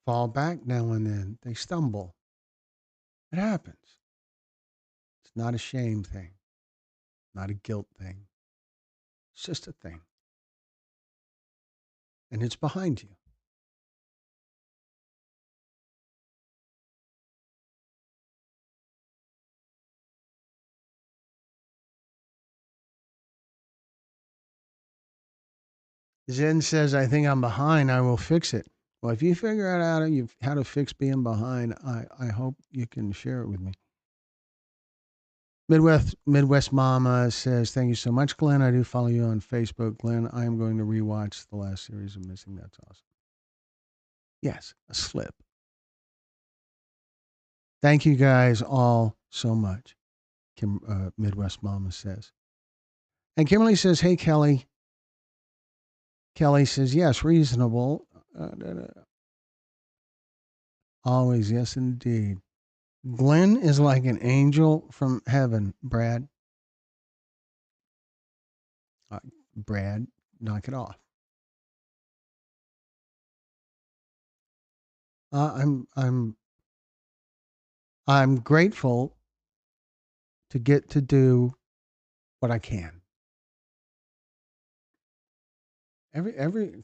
fall back now and then. They stumble. It happens. It's not a shame thing, not a guilt thing. It's just a thing. And it's behind you. Zen says, I think I'm behind. I will fix it. Well, if you figure out how to fix being behind, I hope you can share it with me. Midwest Mama says, thank you so much, Glenn. I do follow you on Facebook. Glenn, I am going to rewatch the last series of Missing. That's awesome. Yes, a slip. Thank you guys all so much, Midwest Mama says. And Kimberly says, hey, Kelly. Kelly says, yes, reasonable. Always, yes, indeed. Glenn is like an angel from heaven, Brad. Brad, knock it off. I'm grateful to get to do what I can. Every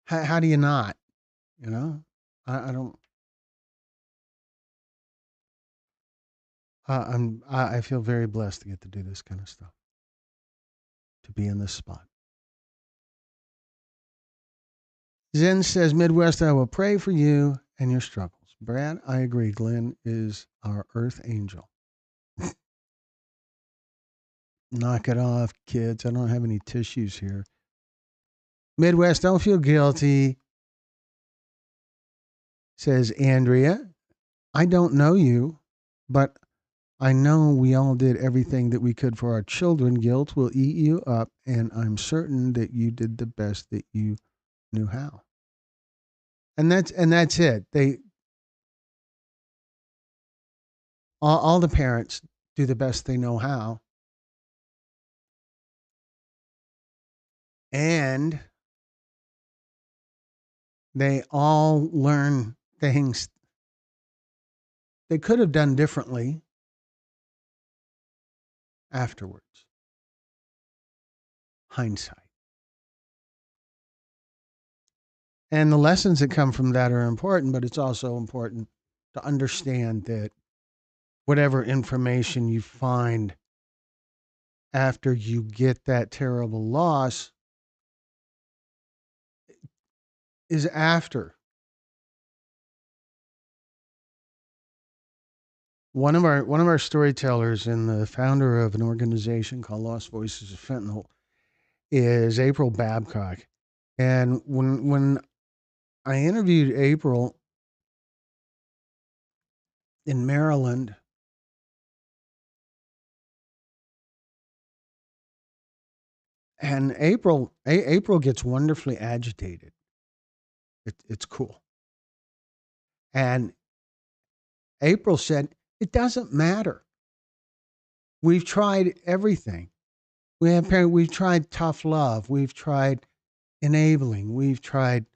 how do you not? You know, I don't. I feel very blessed to get to do this kind of stuff. To be in this spot. Zen says, Midwest, I will pray for you and your struggles. Brad, I agree. Glenn is our earth angel. Knock it off, kids. I don't have any tissues here. Midwest, don't feel guilty, says Andrea. I don't know you, but I know we all did everything that we could for our children. Guilt will eat you up, and I'm certain that you did the best that you knew how. And that's it. All the parents do the best they know how. And they all learn things they could have done differently afterwards. Hindsight. And the lessons that come from that are important, but it's also important to understand that whatever information you find after you get that terrible loss is after. One of our storytellers and the founder of an organization called Lost Voices of Fentanyl is April Babcock. And when I interviewed April in Maryland, and April gets wonderfully agitated. It's cool. And April said, "It doesn't matter. We've tried everything. We've tried tough love. We've tried enabling. We've tried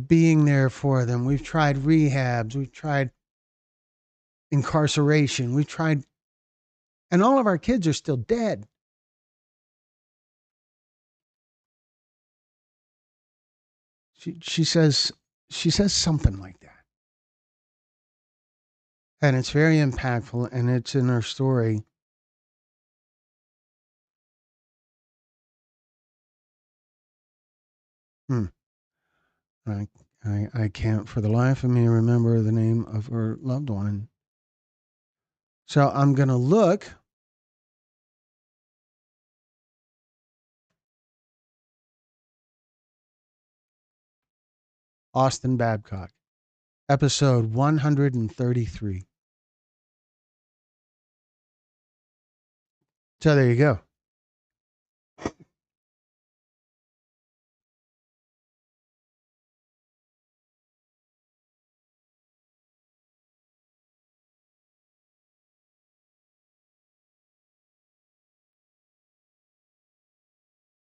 being there for them. We've tried rehabs. We've tried incarceration. We've tried, and all of our kids are still dead." She says something like that, and it's very impactful, and it's in her story. Hmm. I, I can't for the life of me remember the name of her loved one. So I'm going to look. Austin Babcock, episode 133. So there you go.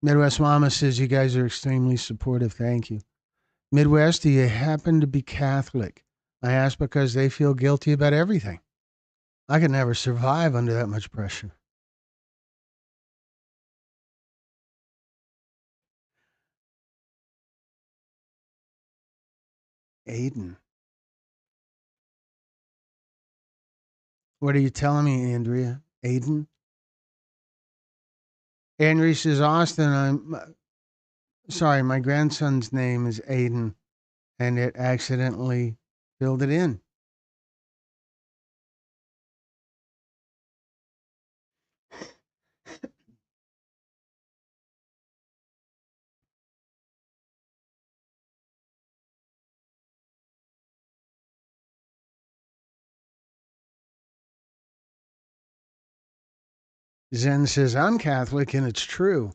Midwest Mama says you guys are extremely supportive. Thank you. Midwest, do you happen to be Catholic? I ask because they feel guilty about everything. I could never survive under that much pressure. Aiden. What are you telling me, Andrea? Aiden? Andrea says, Austin, I'm sorry, my grandson's name is Aiden, and it accidentally filled it in. Zen says, I'm Catholic, and it's true.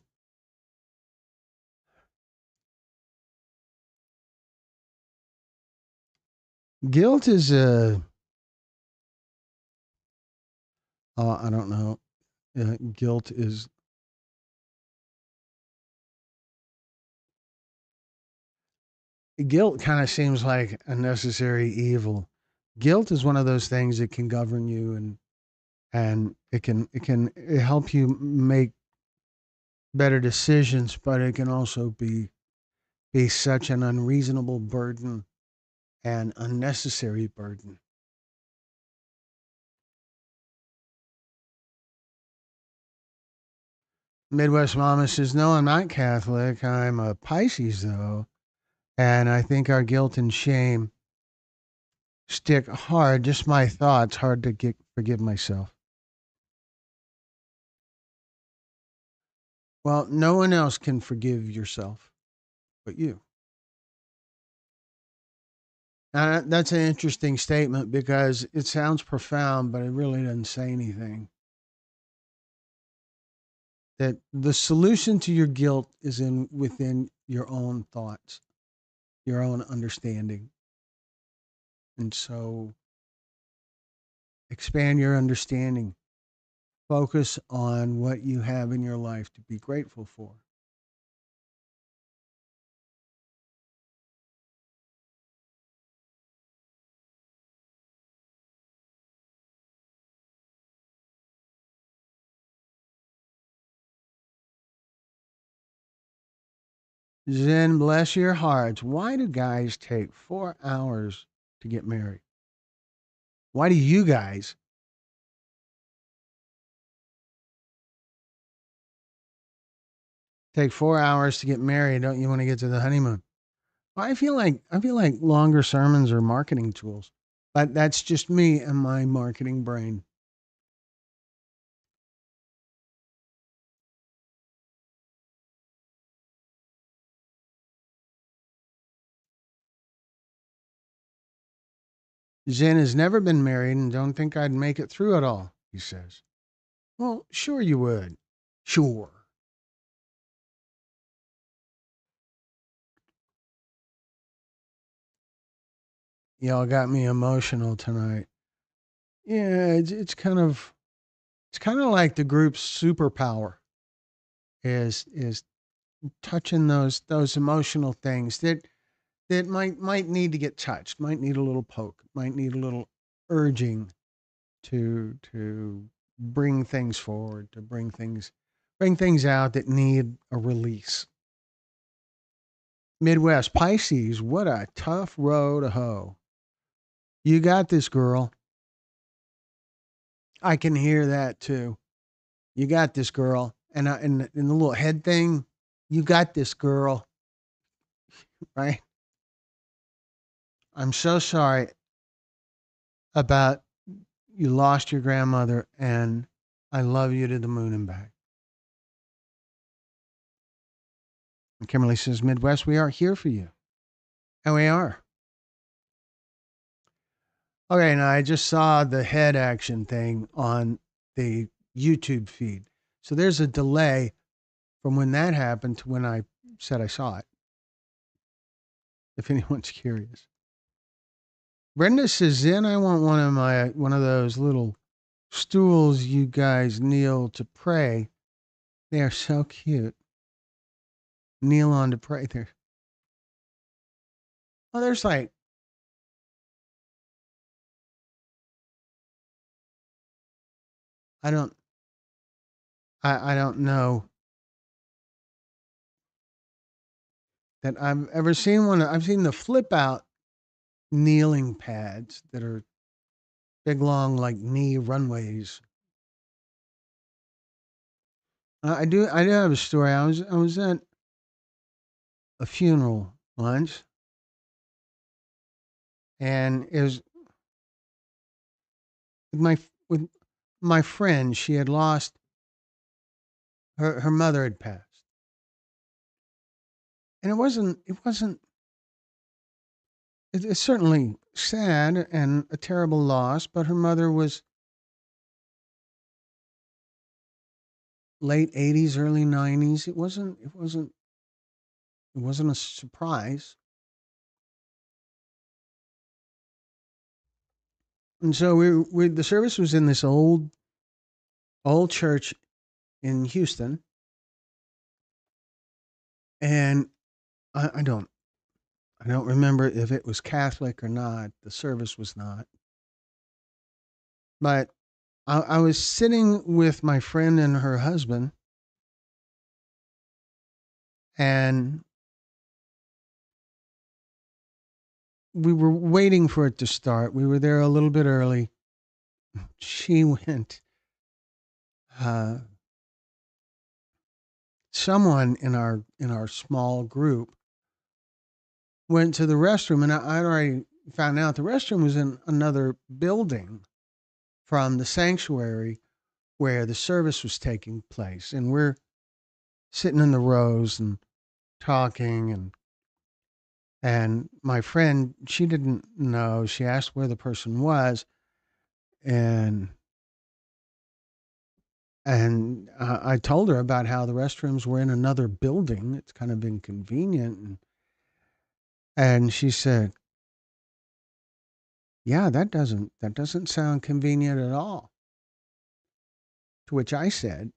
Guilt is a, I don't know, guilt is, guilt kind of seems like a necessary evil. Guilt is one of those things that can govern you, and it can help you make better decisions, but it can also be such an unreasonable burden and unnecessary burden. Midwest Mama says, no, I'm not Catholic. I'm a Pisces, though. And I think our guilt and shame stick hard. Just my thoughts, hard to forgive myself. Well, no one else can forgive yourself but you. Now, that's an interesting statement because it sounds profound, but it really doesn't say anything. That the solution to your guilt is in within your own thoughts, your own understanding. And so expand your understanding. Focus on what you have in your life to be grateful for. Zen, bless your hearts. Why do guys take 4 hours to get married? Why do you guys take 4 hours to get married? Don't you want to get to the honeymoon? Well, I feel like longer sermons are marketing tools, but that's just me and my marketing brain. Zen has never been married and don't think I'd make it through it all, he says. Well, sure you would. Sure. Y'all got me emotional tonight. Yeah, it's kind of like the group's superpower is touching those emotional things that might need to get touched, might need a little poke, might need a little urging to bring things forward, to bring things out that need a release. Midwest Pisces, what a tough row to hoe. You got this, girl. I can hear that too. You got this, girl. And the little head thing, you got this, girl. Right? I'm so sorry about you lost your grandmother, and I love you to the moon and back. And Kimberly says, Midwest, we are here for you. And we are. Okay, now I just saw the head action thing on the YouTube feed. So there's a delay from when that happened to when I said I saw it, if anyone's curious. Brenda says, then I want one of those little stools you guys kneel to pray. They are so cute. Kneel on to pray. There. Oh, there's like I don't I don't know that I've ever seen one. I've seen the flip out kneeling pads that are big, long, like knee runways. I do have a story. I was at a funeral once, and it was with my friend. She had lost her mother had passed, and it's certainly sad and a terrible loss. But her mother was late 80s, early 90s. It wasn't a surprise. And so the service was in this old church in Houston, and I don't remember if it was Catholic or not. The service was not, but I was sitting with my friend and her husband, and we were waiting for it to start. We were there a little bit early. She went. Uh, Someone in our small group went to the restroom, and I'd already found out the restroom was in another building from the sanctuary where the service was taking place. And we're sitting in the rows and talking, and my friend, she didn't know. She asked where the person was, and I told her about how the restrooms were in another building. It's kind of inconvenient, and she said, "Yeah, that doesn't sound convenient at all." To which I said,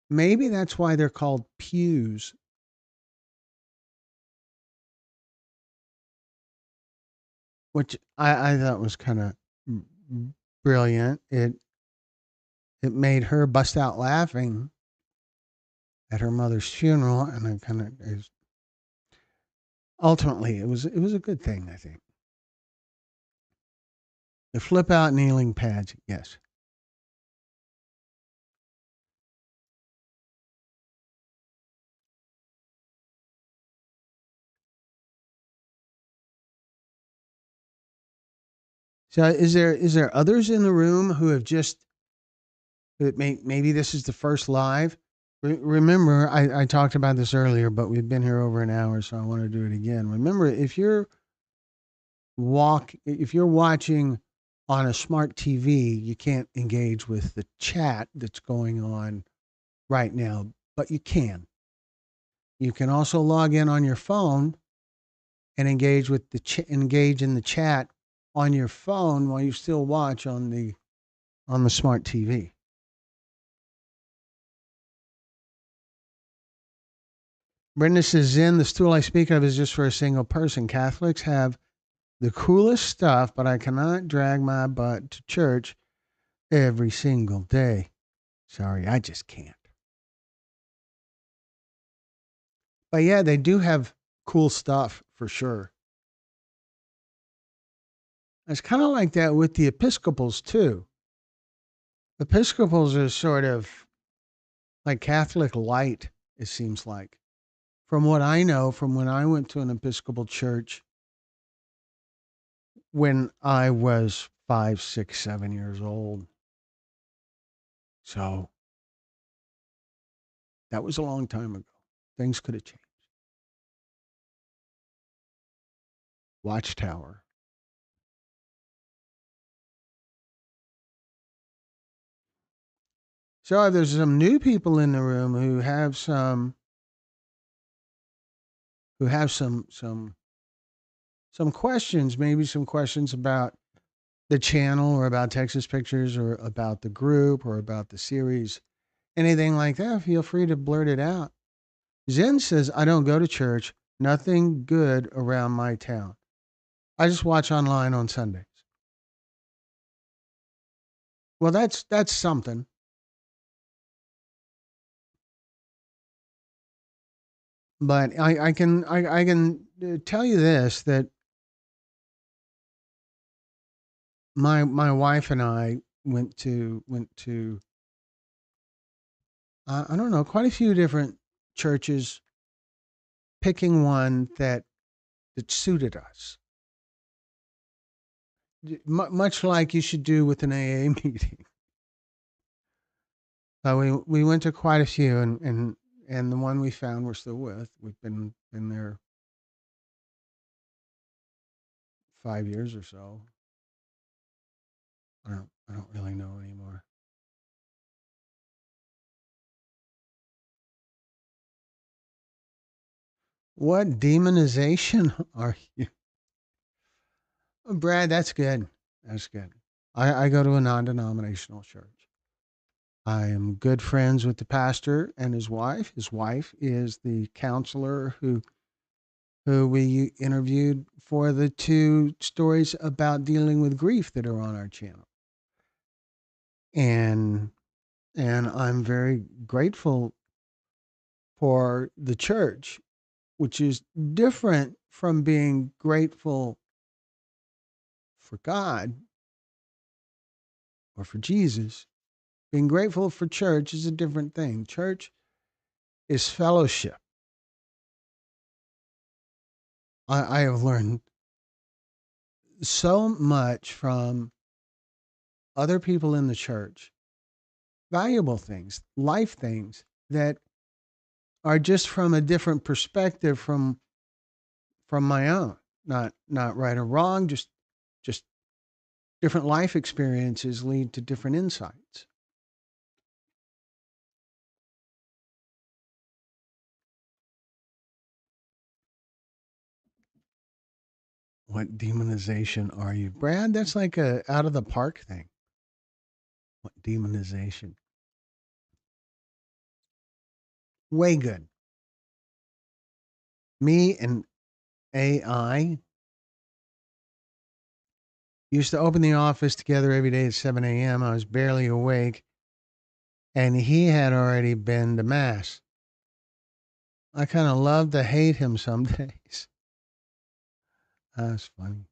"Maybe that's why they're called pews," which I thought was kind of brilliant. It made her bust out laughing, at her mother's funeral, and I kind of ultimately it was a good thing, I think. The flip out kneeling pads, yes. So is there others in the room who have just maybe this is the first live? Remember, I talked about this earlier, but we've been here over an hour, so I want to do it again. Remember, if you're watching on a smart TV, you can't engage with the chat that's going on right now, but you can. You can also log in on your phone and engage in the chat on your phone while you still watch on the smart TV. Brenda says, Zen, the stool I speak of is just for a single person. Catholics have the coolest stuff, but I cannot drag my butt to church every single day. Sorry, I just can't. But yeah, they do have cool stuff for sure. It's kind of like that with the Episcopals too. Episcopals are sort of like Catholic light, it seems like. From what I know, from when I went to an Episcopal church when I was 5, 6, 7 years old. So that was a long time ago. Things could have changed. Watchtower. So there's some new people in the room who have some questions, maybe some questions about the channel or about Texas Pictures or about the group or about the series, anything like that, feel free to blurt it out. Zen says, I don't go to church, nothing good around my town. I just watch online on Sundays. Well, that's something. But I can tell you this, that my wife and I went to I don't know, quite a few different churches, picking one that suited us. Much like you should do with an AA meeting. We went to quite a few, and the one we found we're still with. We've been there 5 years or so. I don't really know anymore. What demonization are you, Brad? That's good. That's good. I go to a non-denominational church. I am good friends with the pastor and his wife. His wife is the counselor who we interviewed for the 2 stories about dealing with grief that are on our channel. And I'm very grateful for the church, which is different from being grateful for God or for Jesus. Being grateful for church is a different thing. Church is fellowship. I have learned so much from other people in the church, valuable things, life things that are just from a different perspective from my own. Not right or wrong, just different life experiences lead to different insights. What demonization are you, Brad? That's like a out of the park thing. What demonization? Way good. Me and AI used to open the office together every day at 7 a.m. I was barely awake, and he had already been to mass. I kind of love to hate him some days. That's funny.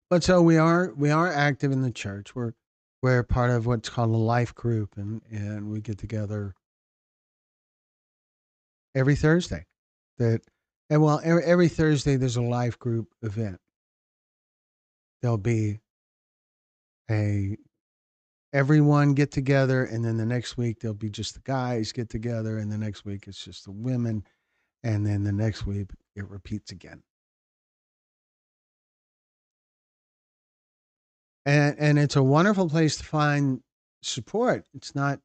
But so we are active in the church. We're part of what's called a life group, and we get together every Thursday. That and well, every Thursday there's a life group event. There'll be a everyone get together, and then the next week there'll be just the guys get together, and the next week it's just the women, and then the next week it repeats again. And it's a wonderful place to find support. It's not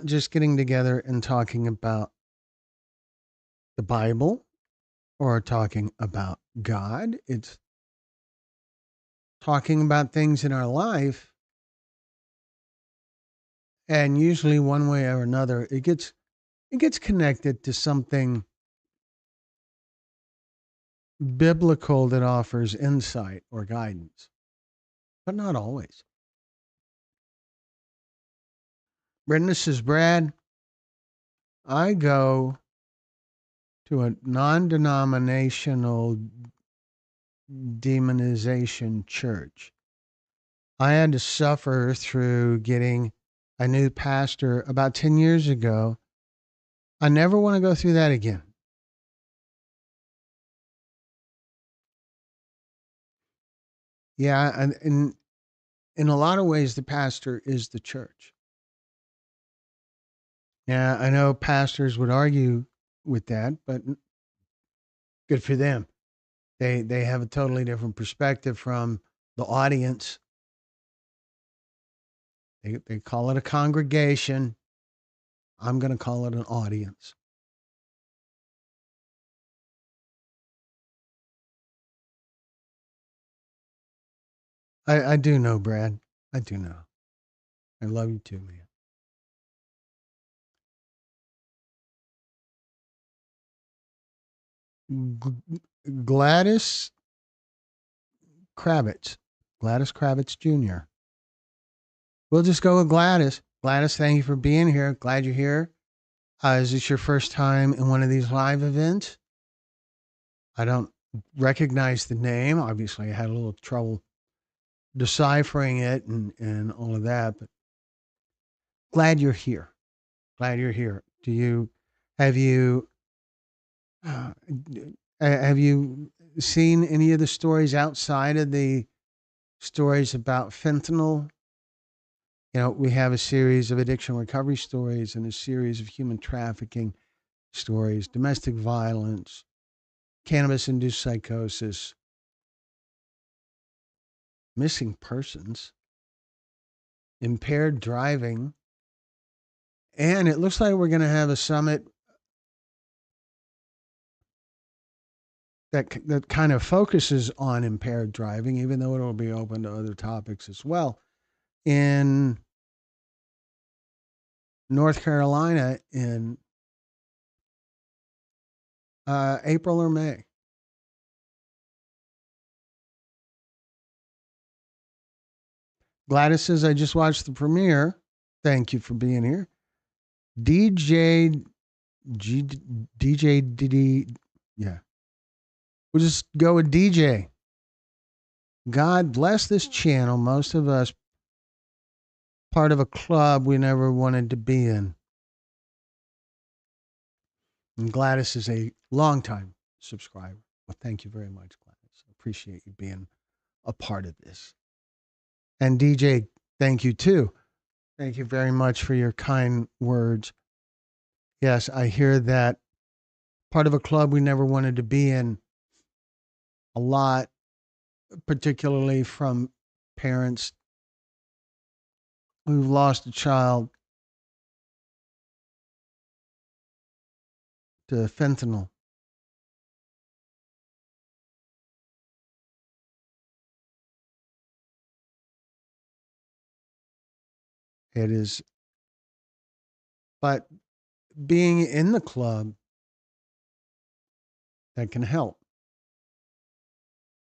just getting together and talking about the Bible or talking about God. It's talking about things in our life, and usually one way or another it gets connected to something biblical that offers insight or guidance, but not always. Brendan, this is Brad. I go to a non-denominational demonization church. I had to suffer through getting a new pastor about 10 years ago. I never want to go through that again. Yeah, and in a lot of ways, the pastor is the church. Yeah, I know pastors would argue with that, but good for them. They have a totally different perspective from the audience. They call it a congregation. I'm going to call it an audience. I do know, Brad. I do know. I love you too, man. Gladys Kravitz. Gladys Kravitz Jr. We'll just go with Gladys. Gladys, thank you for being here. Glad you're here. Is this your first time in one of these live events? I don't recognize the name. Obviously, I had a little trouble deciphering it and all of that, but glad you're here. Glad you're here. Do you have you uh, have you seen any of the stories outside of the stories about fentanyl? You know, we have a series of addiction recovery stories and a series of human trafficking stories, domestic violence, cannabis induced psychosis, missing persons, impaired driving. And it looks like we're going to have a summit that kind of focuses on impaired driving, even though it'll be open to other topics as well, in North Carolina in April or May. Gladys says, I just watched the premiere. Thank you for being here. DJ G, DJ Diddy. Yeah. We'll just go with DJ. God bless this channel. Most of us part of a club we never wanted to be in. And Gladys is a longtime subscriber. Well, thank you very much, Gladys. I appreciate you being a part of this. And DJ, thank you too. Thank you very much for your kind words. Yes, I hear that part of a club we never wanted to be in a lot, particularly from parents who've lost a child to fentanyl. It is, but being in the club that can help.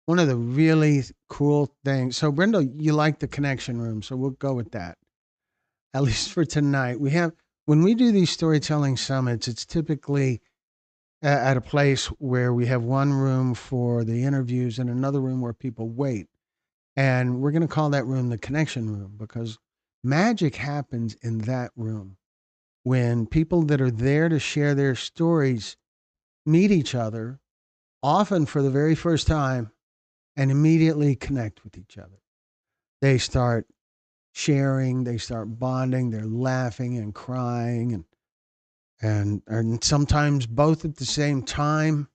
One of the really cool things. So, Brenda, you like the connection room, so we'll go with that. At least for tonight. We have when we do these storytelling summits, it's typically at a place where we have one room for the interviews and another room where people wait. And we're going to call that room the connection room because magic happens in that room when people that are there to share their stories meet each other, often for the very first time, and immediately connect with each other. They start sharing, they start bonding, they're laughing and crying and sometimes both at the same time.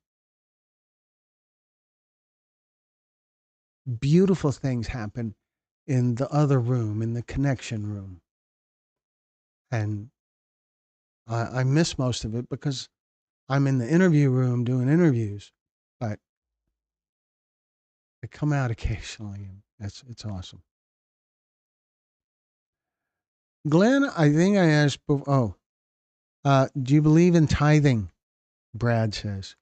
Beautiful things happen in the other room, in the connection room. And I miss most of it because I'm in the interview room doing interviews, but I come out occasionally and it's awesome. Glenn, I think I asked before, do you believe in tithing? Brad says.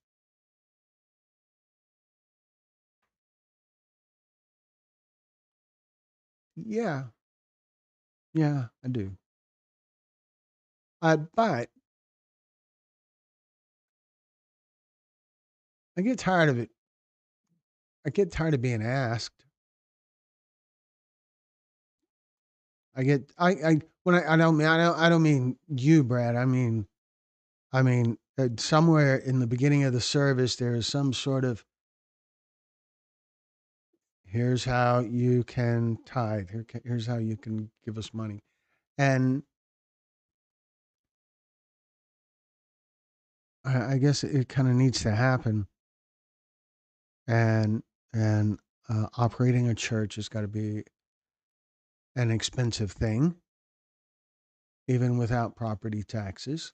Yeah, yeah, I do. But I get tired of it. I get tired of being asked. I when I don't mean you, Brad. I mean, somewhere in the beginning of the service, there is some sort of here's how you can tithe. Here's how you can give us money. And I guess it kind of needs to happen. And and operating a church has got to be an expensive thing, even without property taxes.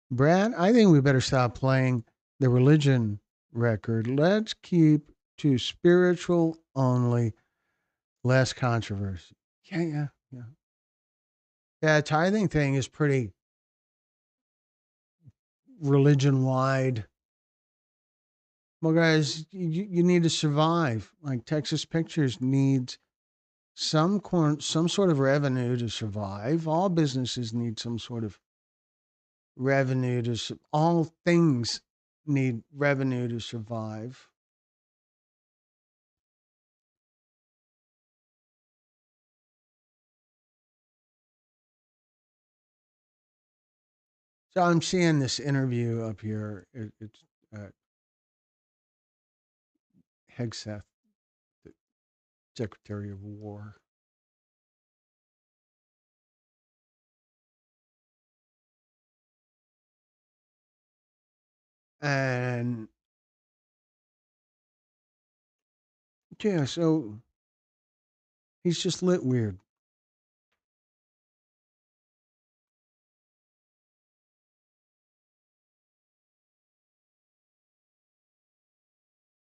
Brad, I think we better stop playing the religion record. Let's keep to spiritual only, less controversy. Yeah, yeah, yeah. Yeah, tithing thing is pretty religion wide. Well, guys, you need to survive. Like Texas Pictures needs some sort of revenue to survive. All businesses need some sort of revenue all things need revenue to survive. So I'm seeing this interview up here. It's Hegseth, the Secretary of War. And yeah, so he's just lit weird.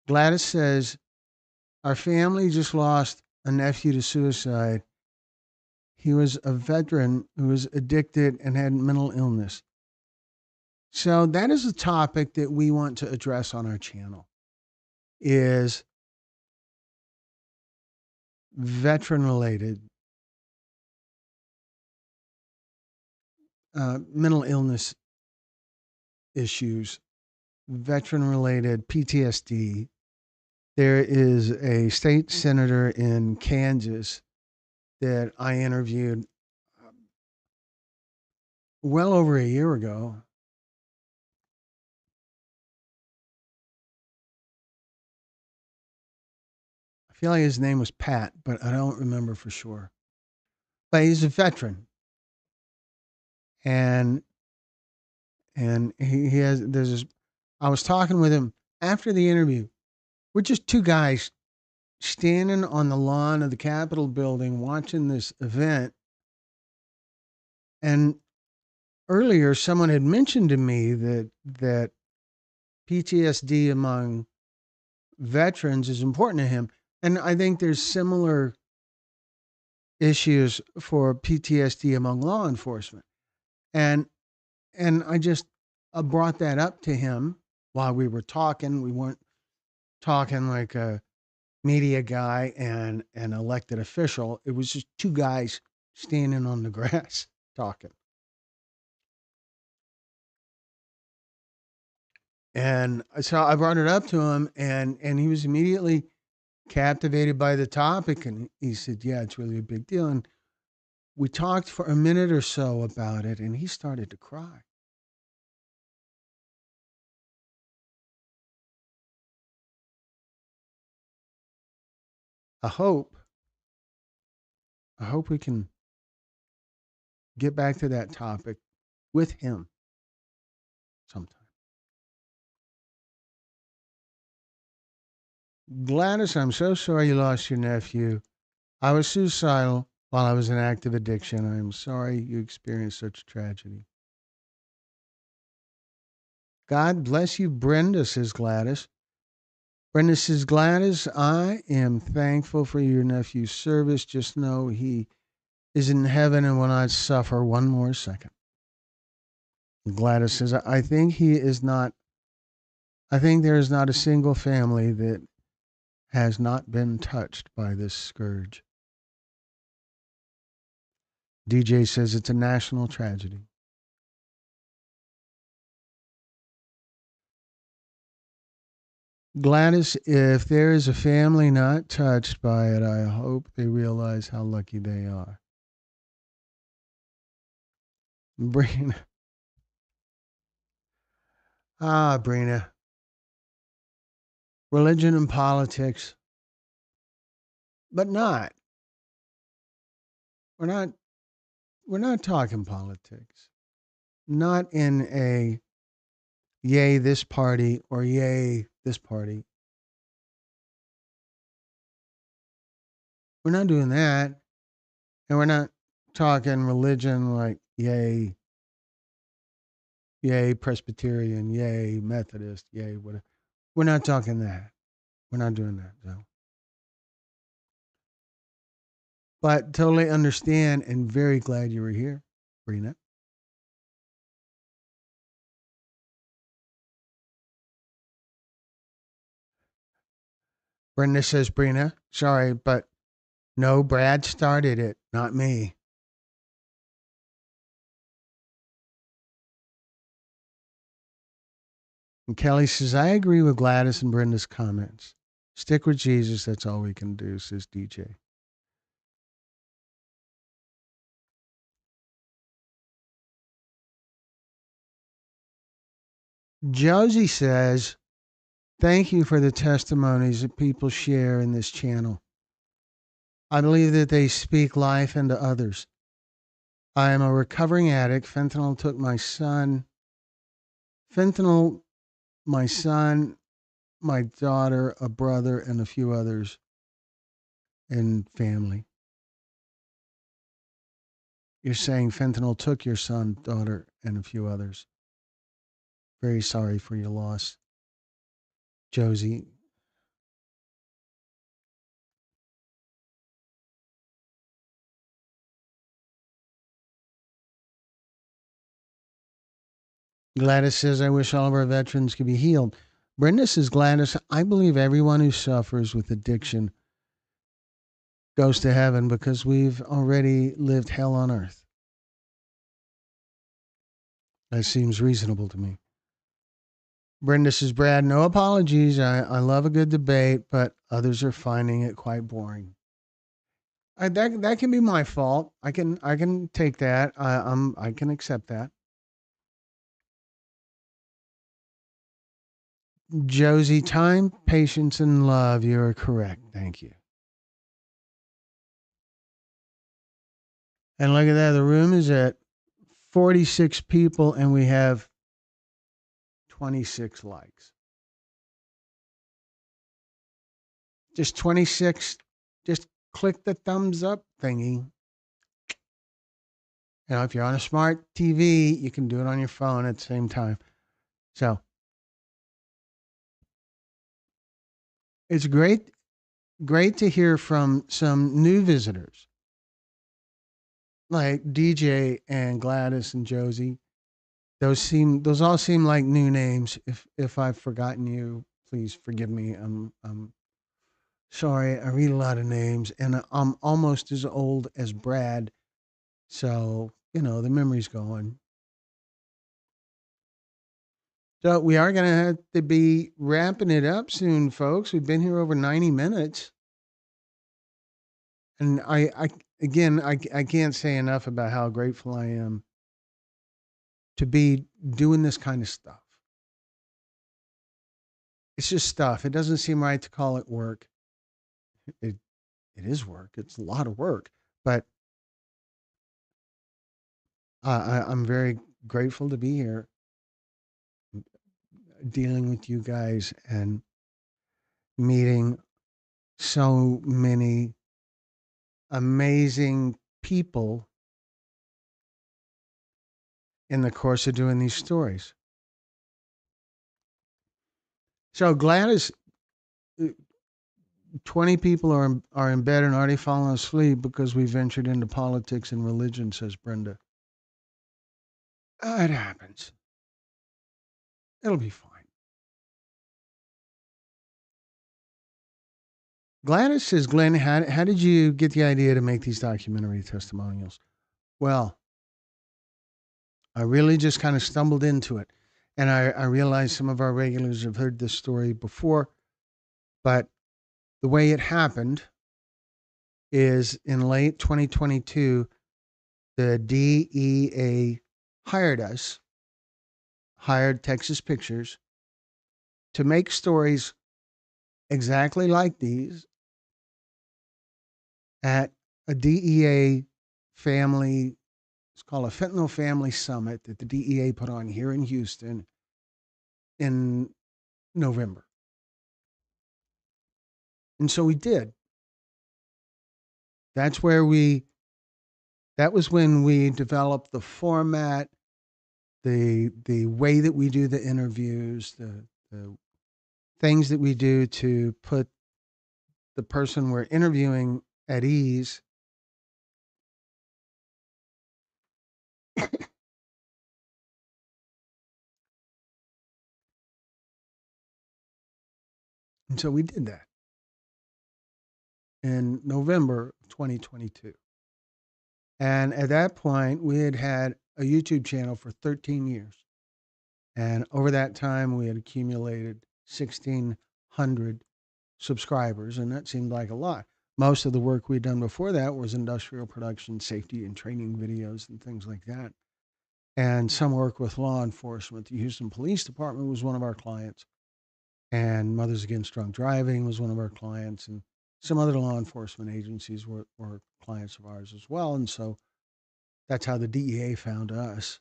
Gladys says, our family just lost a nephew to suicide. He was a veteran who was addicted and had mental illness. So that is a topic that we want to address on our channel is veteran related mental illness issues, veteran related PTSD. There is a state senator in Kansas that I interviewed well over a year ago. I feel like his name was Pat, but I don't remember for sure. But he's a veteran, and he has there's this. I was talking with him after the interview. We're just two guys standing on the lawn of the Capitol building watching this event, and earlier someone had mentioned to me that PTSD among veterans is important to him, and I think there's similar issues for PTSD among law enforcement. And And I just brought that up to him while we were talking. We weren't talking like a media guy and an elected official. It was just two guys standing on the grass talking. And so I brought it up to him, and he was immediately captivated by the topic. And he said, "Yeah, it's really a big deal." And we talked for a minute or so about it, and he started to cry. I hope, I hope we can get back to that topic with him sometime. Gladys, I'm so sorry you lost your nephew. I was suicidal while I was in active addiction. I'm sorry you experienced such tragedy. God bless you, Brenda, says Gladys. Brenda says, Gladys, I am thankful for your nephew's service. Just know he is in heaven and will not suffer one more second. Gladys says, I think he is not, I think there is not a single family that has not been touched by this scourge. DJ says it's a national tragedy. Gladys, if there is a family not touched by it, I hope they realize how lucky they are. Brina. Brina. Religion and politics, but not. We're not. We're not talking politics. Not in a yay this party or yay this party. We're not doing that, and we're not talking religion like yay Presbyterian, yay Methodist, yay whatever. We're not talking that. We're not doing that. So, but totally understand and very glad you were here, Brina. Brenda says, Brina, sorry, but no, Brad started it, not me. And Kelly says, I agree with Gladys and Brenda's comments. Stick with Jesus. That's all we can do, says DJ. Josie says, thank you for the testimonies that people share in this channel. I believe that they speak life into others. I am a recovering addict. Fentanyl, my son, my daughter, a brother, and a few others in family. You're saying fentanyl took your son, daughter, and a few others. Very sorry for your loss, Josie. Gladys says, I wish all of our veterans could be healed. Brenda says, Gladys, I believe everyone who suffers with addiction goes to heaven because we've already lived hell on earth. That seems reasonable to me. Brenda says, Brad, no apologies. I love a good debate, but others are finding it quite boring. That can be my fault. I can take that. I can accept that. Josie, time, patience, and love. You are correct. Thank you. And look at that. The room is at 46 people, and we have 26 likes. Just 26. Just click the thumbs up thingy. If you're on a smart TV, you can do it on your phone at the same time. So it's great to hear from some new visitors like DJ and Gladys and Josie. Those all seem like new names. If I've forgotten you, please forgive me. I'm sorry. I read a lot of names, and I'm almost as old as Brad, so the memory's going. So we are going to have to be wrapping it up soon, folks. We've been here over 90 minutes, and I can't say enough about how grateful I am to be doing this kind of stuff. It's just stuff. It doesn't seem right to call it work. It it is work. It's a lot of work, but I'm very grateful to be here dealing with you guys and meeting so many amazing people in the course of doing these stories. So Gladys, uh, 20 people are in bed and already fallen asleep because we ventured into politics and religion, says Brenda. It happens. It'll be fine. Gladys says, Glenn, how did you get the idea to make these documentary testimonials? Well, I really just kind of stumbled into it. And I realized some of our regulars have heard this story before, but the way it happened is in late 2022, the DEA hired us, hired Texas Pictures to make stories exactly like these at a DEA family. It's called a Fentanyl Family Summit that the DEA put on here in Houston in November. And so we did. That's where we, that was when we developed the format, the way that we do the interviews, the things that we do to put the person we're interviewing at ease. And so we did that in November of 2022. And at that point, we had had a YouTube channel for 13 years. And over that time, we had accumulated 1,600 subscribers, and that seemed like a lot. Most of the work we'd done before that was industrial production, safety, and training videos and things like that. And some work with law enforcement. The Houston Police Department was one of our clients, and Mothers Against Drunk Driving was one of our clients, and some other law enforcement agencies were clients of ours as well. And so that's how the DEA found us.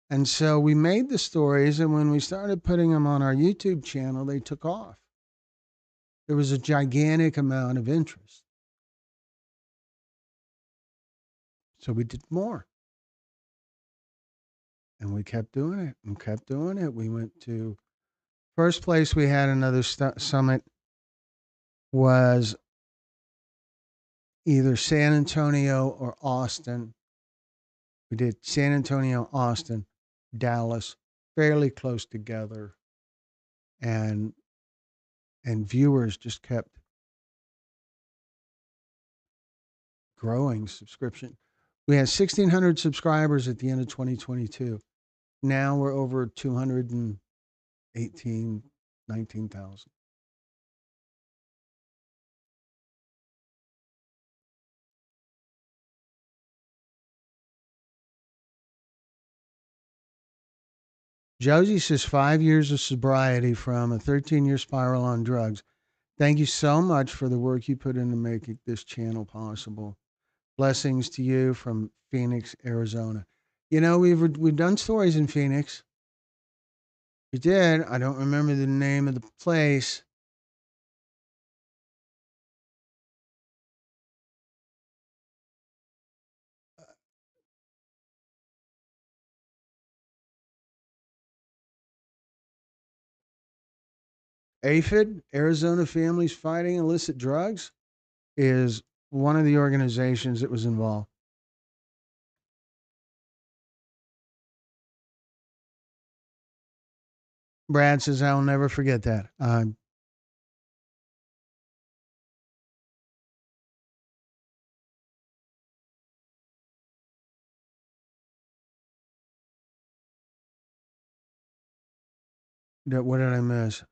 And so we made the stories, and when we started putting them on our YouTube channel, they took off. There was a gigantic amount of interest. So we did more. And we kept doing it and kept doing it. We went to first place we had another summit was either San Antonio or Austin. We did San Antonio, Austin, Dallas, fairly close together. And viewers just kept growing subscription. We had 1,600 subscribers at the end of 2022. Now we're over 218, 19,000. Josie says 5 years of sobriety from a 13-year spiral on drugs. Thank you so much for the work you put into making this channel possible. Blessings to you from Phoenix, Arizona. We've done stories in Phoenix. We did. I don't remember the name of the place. AFID, Arizona Families Fighting Illicit Drugs, is one of the organizations that was involved. Brad says, I'll never forget that. What did I miss?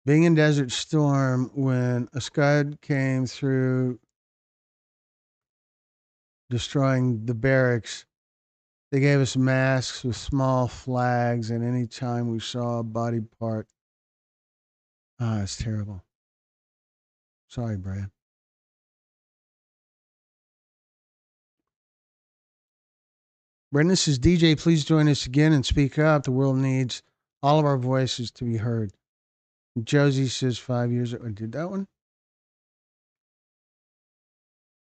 Being in Desert Storm when a Scud came through destroying the barracks. They gave us masks with small flags, and any time we saw a body part, it's terrible. Sorry, Brad. Brendan says, DJ, please join us again and speak up. The world needs all of our voices to be heard. Josie says 5 years ago. Did that one?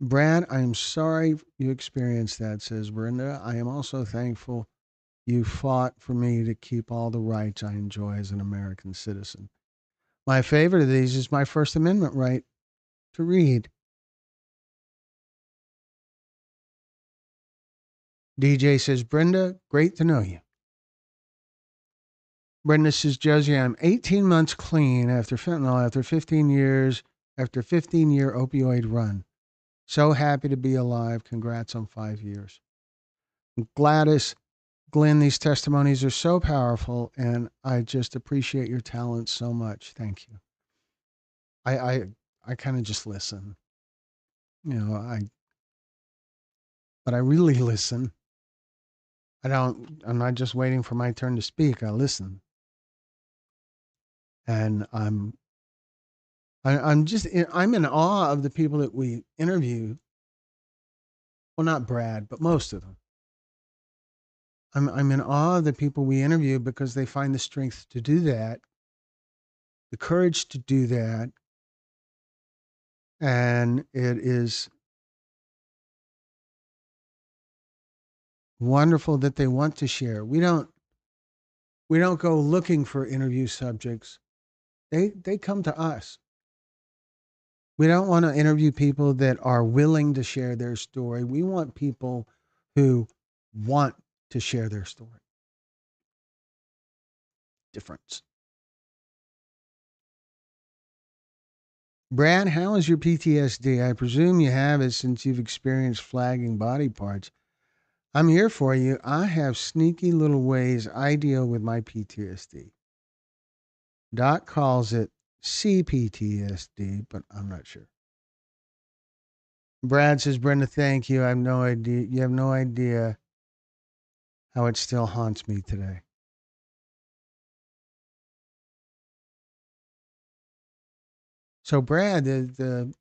Brad, I am sorry you experienced that, says Brenda. I am also thankful you fought for me to keep all the rights I enjoy as an American citizen. My favorite of these is my First Amendment right to read. DJ says, Brenda, great to know you. Brenda says, Josie, I'm 18 months clean after fentanyl, after 15 years, after 15-year opioid run. So happy to be alive. Congrats on 5 years. Gladys, Glenn, these testimonies are so powerful, and I just appreciate your talent so much. Thank you. I kind of just listen. But I really listen. I'm not just waiting for my turn to speak. I listen. And I'm in awe of the people that we interview. Well, not Brad, but most of them. I'm in awe of the people we interview because they find the strength to do that, the courage to do that, and it is wonderful that they want to share. We don't go looking for interview subjects. They come to us. We don't want to interview people that are willing to share their story. We want people who want to share their story. Difference. Brad, how is your PTSD? I presume you have it since you've experienced flagging body parts. I'm here for you. I have sneaky little ways I deal with my PTSD. Doc calls it CPTSD, but I'm not sure. Brad says, Brenda, thank you. I have no idea. You have no idea how it still haunts me today. So, Brad, the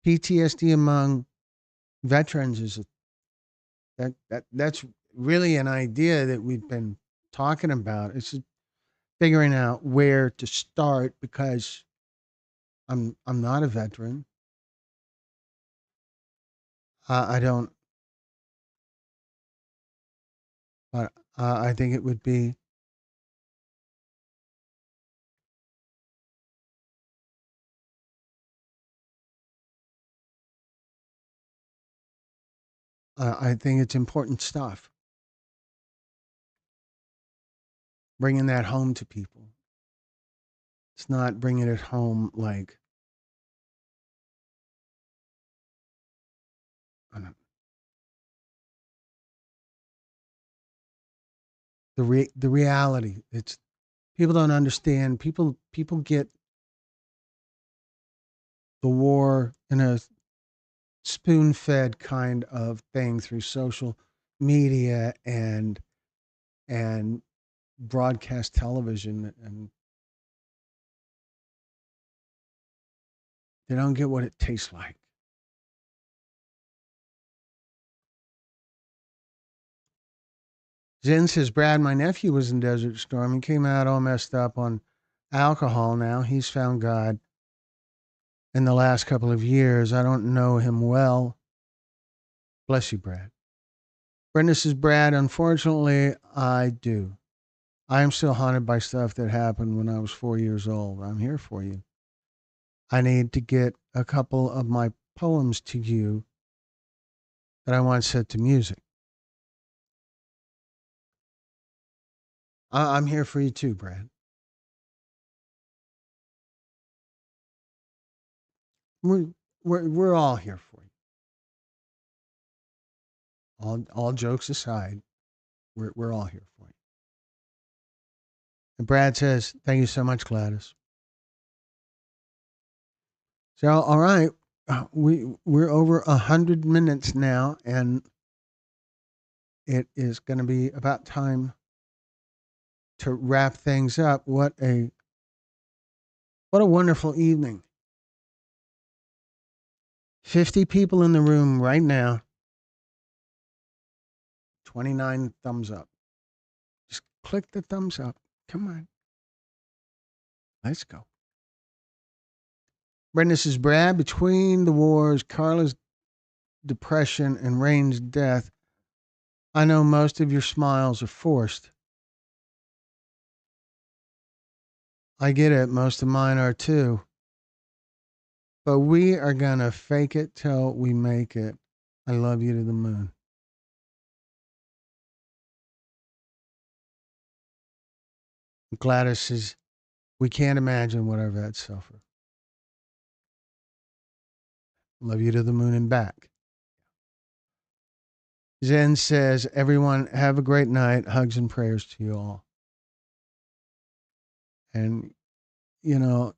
PTSD among veterans is that's really an idea that we've been talking about. It's figuring out where to start because I'm not a veteran. I don't. I think it would be. I think it's important stuff. Bringing that home to people. It's not bringing it home like I don't, the reality. It's people don't understand. People get the war in a spoon-fed kind of thing through social media and broadcast television, and they don't get what it tastes like. Zen says, Brad, my nephew was in Desert Storm and came out all messed up on alcohol. Now he's found God in the last couple of years. I don't know him well. Bless you, Brad. Brenda says, Brad, unfortunately, I do. I am still haunted by stuff that happened when I was 4 years old. I'm here for you. I need to get a couple of my poems to you that I want set to music. I'm here for you too, Brad. We're we're all here for you. All jokes aside, we're all here for you. And Brad says, "Thank you so much, Gladys." So, all right, we're over 100 minutes now, and it is going to be about time to wrap things up. What a wonderful evening! 50 people in the room right now. 29 thumbs up. Just click the thumbs up. Come on, let's go. Brenda says, Brad, between the wars, Carla's depression, and Rain's death, I know most of your smiles are forced. I get it. Most of mine are too. But we are going to fake it till we make it. I love you to the moon. Gladys says, we can't imagine what our vets suffer. Love you to the moon and back. Zen says, everyone have a great night. Hugs and prayers to you all. And, you know,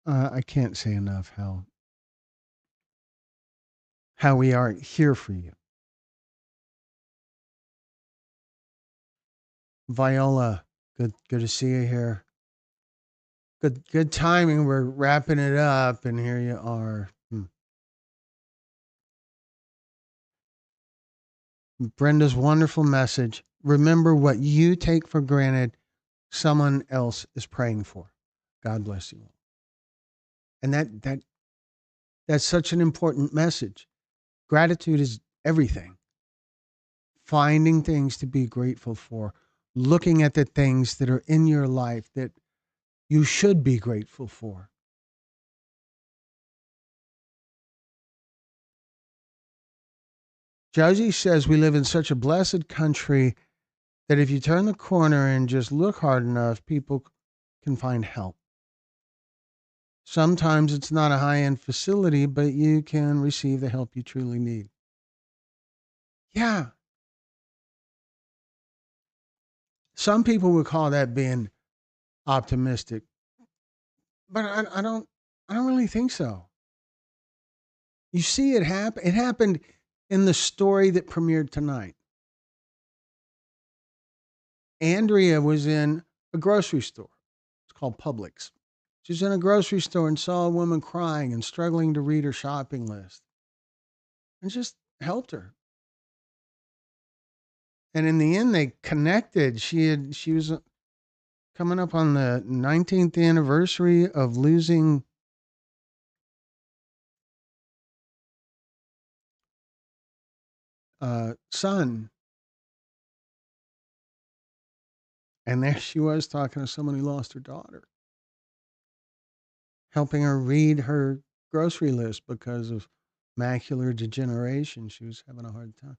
I can't say enough how we are here for you. Viola, good to see you here. Good timing. We're wrapping it up, and here you are. Brenda's wonderful message. Remember what you take for granted, someone else is praying for. God bless you. And that's such an important message. Gratitude is everything. Finding things to be grateful for, looking at the things that are in your life that you should be grateful for. Josie says we live in such a blessed country that if you turn the corner and just look hard enough, people can find help. Sometimes it's not a high end facility, but you can receive the help you truly need. Yeah. Some people would call that being optimistic, but I don't really think so. You see it happen. It happened in the story that premiered tonight. Andrea was in a grocery store. It's called Publix. She was in a grocery store and saw a woman crying and struggling to read her shopping list and just helped her. And in the end, they connected. She was coming up on the 19th anniversary of losing son. And there she was talking to someone who lost her daughter, helping her read her grocery list because of macular degeneration. She was having a hard time.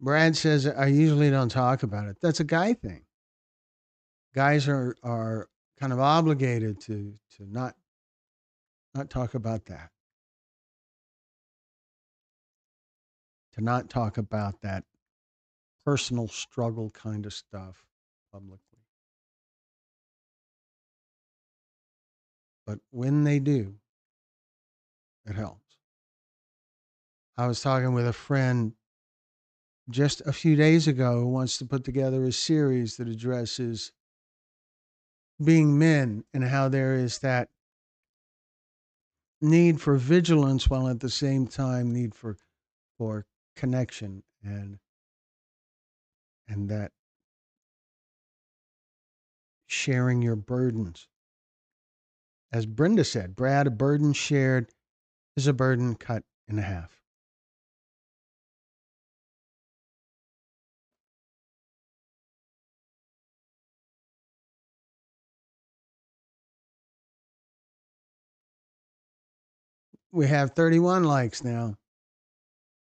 Brad says, I usually don't talk about it. That's a guy thing. Guys are kind of obligated to not talk about that, to not talk about that personal struggle kind of stuff publicly. But when they do, it helps. I was talking with a friend just a few days ago who wants to put together a series that addresses being men and how there is that need for vigilance while at the same time need for connection and that sharing your burdens. As Brenda said, Brad, a burden shared is a burden cut in half. We have 31 likes now.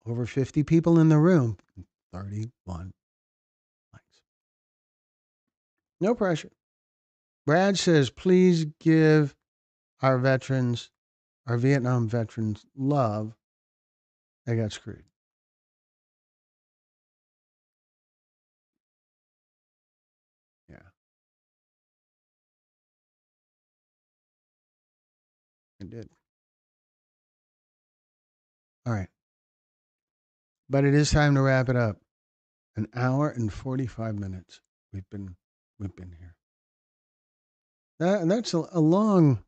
Over 50 people in the room. 31 likes. No pressure. Brad says, please give our veterans, our Vietnam veterans, love. They got screwed. Yeah, it did. All right. But it is time to wrap it up. An hour and 45 minutes. We've been we've been here. That's a long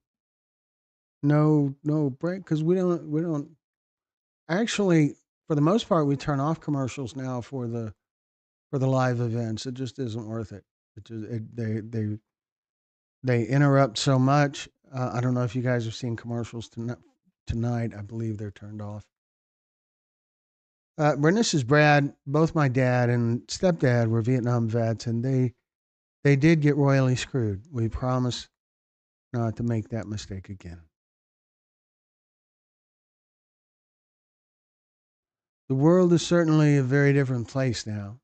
no break because we don't actually, for the most part, we turn off commercials now for the live events. It just isn't worth it. They interrupt so much. I don't know if you guys have seen commercials tonight. I believe they're turned off. This is Brad. Both my dad and stepdad were Vietnam vets, and they did get royally screwed. We promise not to make that mistake again. The world is certainly a very different place now.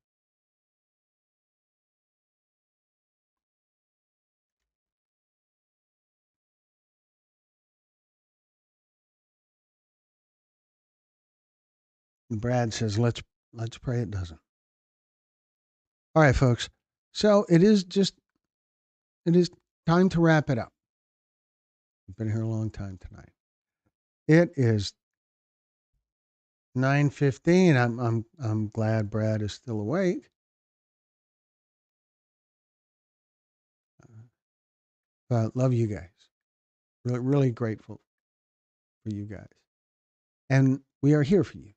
And Brad says, let's pray it doesn't. All right, folks. So it is time to wrap it up. We've been here a long time tonight. It is 9:15. I'm glad Brad is still awake. But love you guys. Really grateful for you guys. And we are here for you.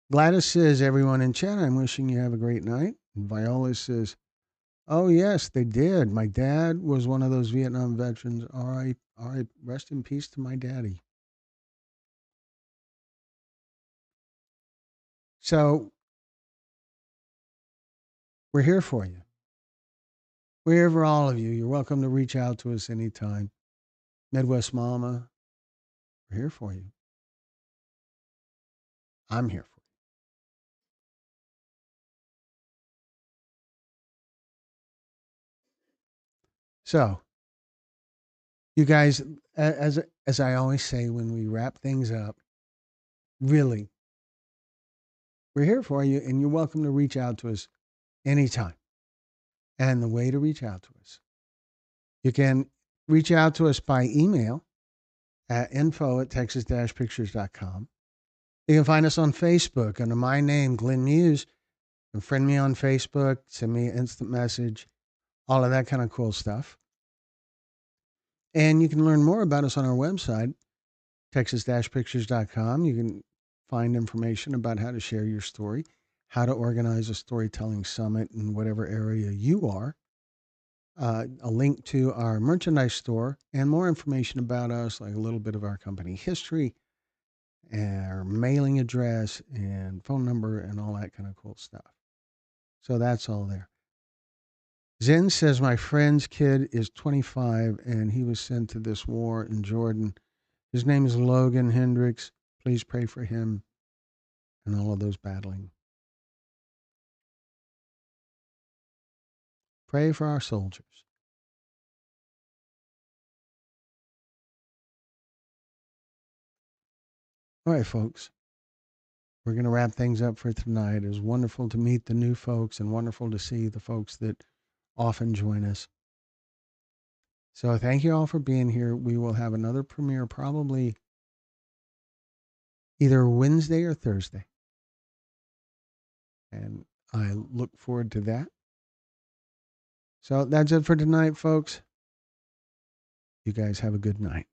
Gladys says, everyone in chat, I'm wishing you have a great night. And Viola says, oh, yes, they did. My dad was one of those Vietnam veterans. All right, rest in peace to my daddy. So we're here for you. We're here for all of you. You're welcome to reach out to us anytime. Midwest Mama, we're here for you. I'm here for you. So, you guys, as I always say when we wrap things up, really, we're here for you, and you're welcome to reach out to us anytime. And the way to reach out to us, you can reach out to us by email at info@texas-pictures.com. You can find us on Facebook under my name, Glenn Muse, and friend me on Facebook, send me an instant message, all of that kind of cool stuff. And you can learn more about us on our website, texas-pictures.com. You can find information about how to share your story, how to organize a storytelling summit in whatever area you are, a link to our merchandise store, and more information about us, like a little bit of our company history, and our mailing address, and phone number, and all that kind of cool stuff. So that's all there. Zen says, my friend's kid is 25 and he was sent to this war in Jordan. His name is Logan Hendricks. Please pray for him and all of those battling. Pray for our soldiers. All right, folks. We're going to wrap things up for tonight. It was wonderful to meet the new folks and wonderful to see the folks that often join us. So thank you all for being here. We will have another premiere probably either Wednesday or Thursday. And I look forward to that. So that's it for tonight, folks. You guys have a good night.